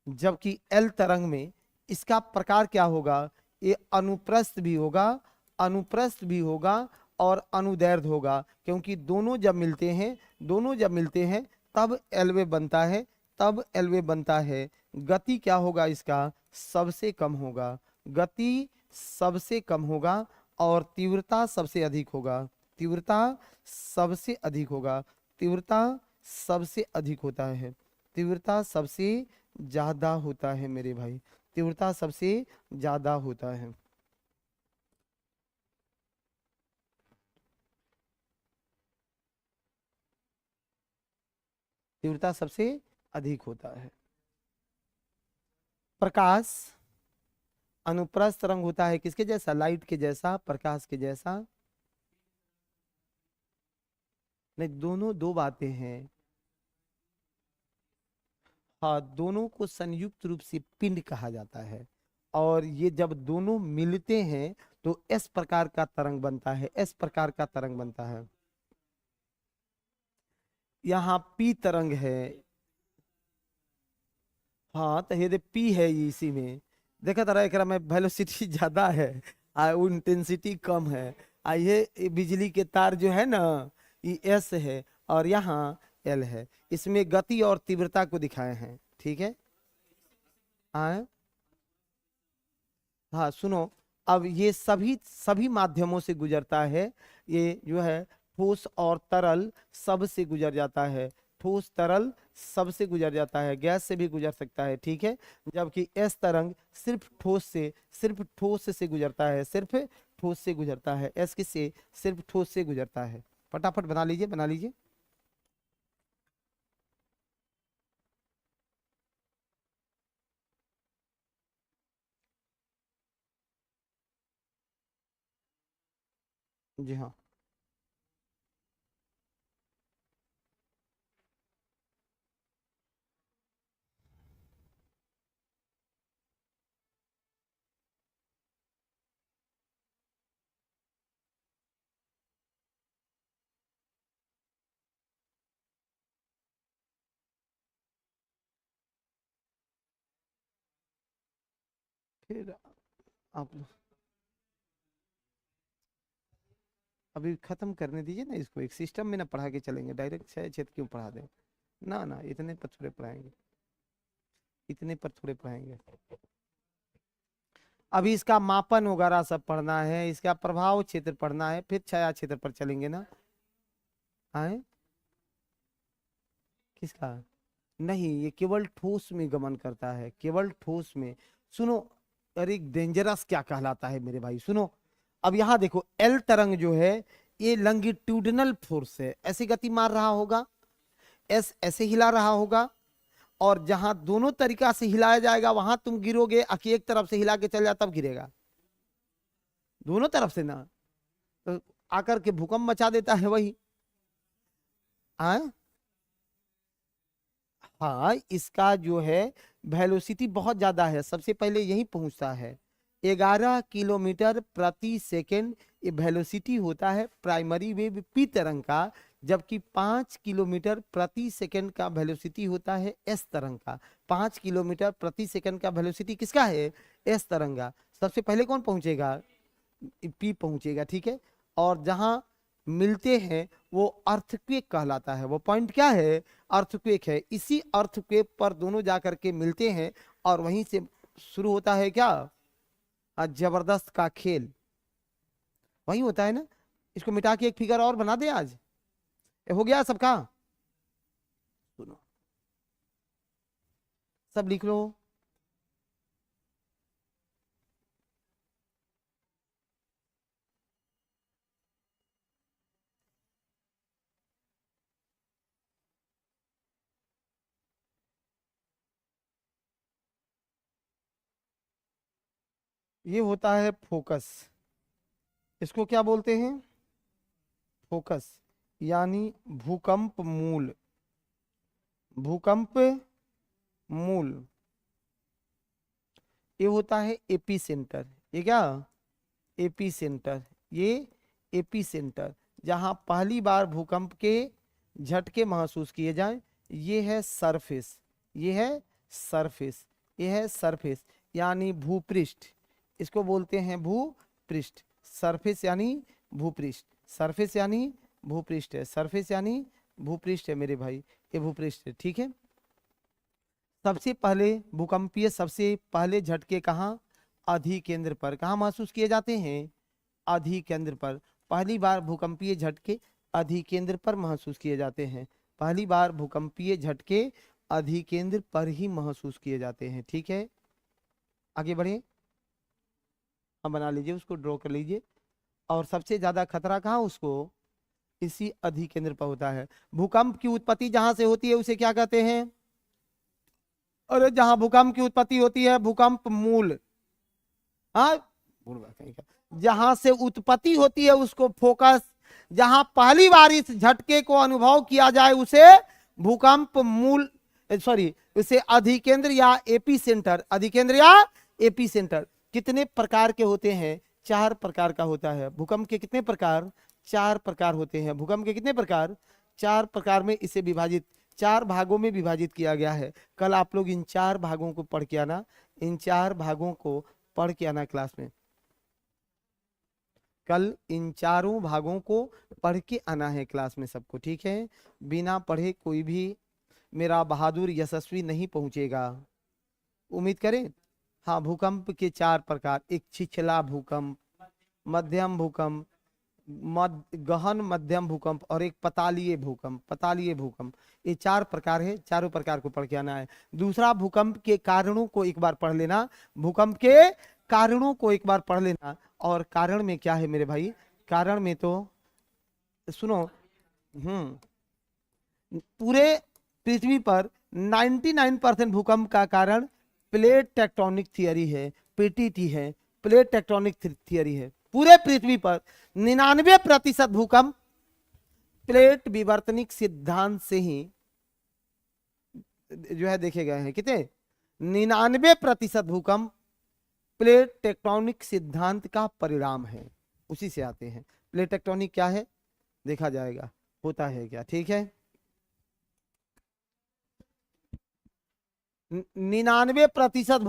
जबकि एल तरंग में इसका प्रकार क्या होगा, ये अनुप्रस्थ भी होगा, अनुप्रस्थ भी होगा और अनुदैर्ध्य होगा, क्योंकि दोनों जब मिलते हैं, दोनों जब मिलते हैं तब एलवे बनता है, तब एलवे बनता है। गति क्या होगा इसका, सबसे कम होगा, गति सबसे कम होगा और तीव्रता सबसे अधिक होगा, तीव्रता सबसे अधिक होगा, तीव्रता सबसे अधिक होता है, तीव्रता सबसे ज्यादा होता है मेरे भाई, तीव्रता सबसे ज्यादा होता है। तीव्रता सबसे अधिक होता है। प्रकाश अनुप्रस्थ तरंग होता है किसके जैसा, लाइट के जैसा, प्रकाश के जैसा। नहीं, दोनों दो बातें हैं। हाँ, दोनों को संयुक्त रूप से पिंड कहा जाता है, और ये जब दोनों मिलते हैं तो इस प्रकार का तरंग बनता है, इस प्रकार का तरंग बनता है। यहाँ पी तरंग है। हाँ, तो ये पी है ये, इसी में देखा तारा एकरा में वेलोसिटी ज्यादा है, वो इंटेंसिटी कम है। ये बिजली के तार जो है ना, ये एस है और यहाँ एल है। इसमें गति और तीव्रता को दिखाए हैं, ठीक है। हाँ हाँ, सुनो, अब ये सभी सभी माध्यमों से गुजरता है, ये जो है ठोस और तरल सब से गुजर जाता है, ठोस तरल सब से गुजर जाता है, गैस से भी गुजर सकता है, ठीक है। जबकि एस तरंग सिर्फ ठोस से, सिर्फ ठोस से गुजरता है, सिर्फ ठोस से गुजरता है। एस किससे, सिर्फ ठोस से गुजरता है। फटाफट बना लीजिए, बना लीजिए। जी हाँ। फिर आप अभी खत्म करने दीजिए ना इसको, एक सिस्टम में ना पढ़ा के चलेंगे, डायरेक्ट छह छेद क्यों पढ़ा दें। ना ना, इतने पर थोड़े पढ़ाएंगे, इतने पर थोड़े पढ़ाएंगे। अभी इसका मापन वगैरह सब पढ़ना है, इसका प्रभाव क्षेत्र पढ़ना है, फिर छाया क्षेत्र पर चलेंगे ना। आए, किसका, नहीं, ये केवल ठोस में गमन करता है, केवल ठोस में। सुनो, अरे डेंजरस क्या कहलाता है मेरे भाई, सुनो। अब यहाँ देखो, एल तरंग जो है ये लंगिट्यूडनल फोर्स है, ऐसी गति मार रहा होगा, एस ऐसे हिला रहा होगा, और जहां दोनों तरीका से हिलाया जाएगा वहां तुम गिरोगे, अकी एक तरफ से हिला के चल जा तब गिरेगा, दोनों तरफ से ना, तो आकर के भूकंप मचा देता है वही। हाँ हाँ, इसका जो है वेलोसिटी बहुत ज्यादा है, सबसे पहले यही पहुंचता है, 11 किलोमीटर प्रति सेकेंड ये वेलोसिटी होता है प्राइमरी वेव पी तरंग का। जबकि 5 किलोमीटर प्रति सेकेंड का वेलोसिटी होता है एस तरंग का। 5 किलोमीटर प्रति सेकेंड का वेलोसिटी किसका है, एस तरंग का। सबसे पहले कौन पहुंचेगा, पी पहुंचेगा, ठीक है। और जहां मिलते हैं वो अर्थक्वेक कहलाता है, वो पॉइंट क्या है, अर्थक्वेक है। इसी अर्थक्वेक पर दोनों जाकर के मिलते हैं और वहीं से शुरू होता है क्या, जबरदस्त का खेल, वही होता है ना। इसको मिटा के एक फिगर और बना दे आज, ये हो गया सबका। सुनो, सब लिख लो। ये होता है फोकस, इसको क्या बोलते हैं, फोकस, यानी भूकंप मूल, भूकंप मूल। ये होता है एपी सेंटर, ये क्या, एपी सेंटर, ये एपी सेंटर, जहां पहली बार भूकंप के झटके महसूस किए जाएं। ये है सरफेस, ये है सरफेस, ये है सरफेस यानी भूपृष्ठ, इसको बोलते हैं भूपृष्ठ। सरफेस यानी भूपृष्ठ, सरफेस यानी भूपृष्ठ है, सरफेस यानी भूपृष्ठ है मेरे भाई, ये भूपृष्ठ है, ठीक है। सबसे पहले भूकंपीय सबसे पहले झटके कहाँ, अधिकेंद्र पर, कहाँ महसूस किए जाते हैं, अधिकेंद्र पर। पहली बार भूकंपीय झटके अधिकेंद्र पर महसूस किए जाते हैं, पहली बार भूकंपीय झटके अधिकेंद्र पर ही महसूस किए जाते हैं, ठीक है। आगे बढ़े, हम बना लीजिए उसको, ड्रॉ कर लीजिए। और सबसे ज्यादा खतरा कहाँ उसको, इसी अधिकेंद्र पर होता है। भूकंप की उत्पत्ति जहां से होती है उसे क्या कहते हैं, अरे जहां भूकंप की उत्पत्ति होती है भूकंप मूल, हाँ जहां से उत्पत्ति होती है उसको फोकस, जहां पहली बार इस झटके को अनुभव किया जाए उसे भूकंप मूल, सॉरी उसे अधिकेंद्र या एपी सेंटर, अधिकेंद्र या एपी सेंटर। कितने प्रकार के होते हैं, 4 प्रकार का होता है भूकंप के, कितने प्रकार, 4 प्रकार होते हैं भूकंप के, कितने प्रकार, 4 प्रकार में इसे विभाजित, 4 भागों में विभाजित किया गया है। कल आप लोग इन 4 भागों को पढ़ के आना, इन 4 भागों को पढ़ के आना क्लास में, कल इन चारों भागों को पढ़ के आना है क्लास में सबको, ठीक है। बिना पढ़े कोई भी मेरा बहादुर यशस्वी नहीं पहुंचेगा, उम्मीद करें। हाँ, भूकंप के 4 प्रकार, एक छिछला भूकंप, मध्यम भूकंप, गहन मध्यम भूकंप और एक पतालीय भूकंप, पतालीय भूकंप, ये 4 प्रकार है, चारों प्रकार को पढ़ के आना है। दूसरा, भूकंप के कारणों को एक बार पढ़ लेना, भूकंप के कारणों को एक बार पढ़ लेना। और कारण में क्या है मेरे भाई, कारण में तो सुनो, पूरे पृथ्वी पर 99% भूकंप का कारण प्लेट टेक्टोनिक थियरी है, पीटीटी है, प्लेट टेक्टोनिक थियरी है। पूरे पृथ्वी पर 99% भूकंप प्लेट विवर्तनिक सिद्धांत से ही जो है देखे गए हैं। कितने, 99% भूकंप प्लेट टेक्टोनिक सिद्धांत का परिणाम है, उसी से आते हैं। प्लेट टेक्टोनिक क्या है देखा जाएगा, होता है क्या, ठीक है। 99%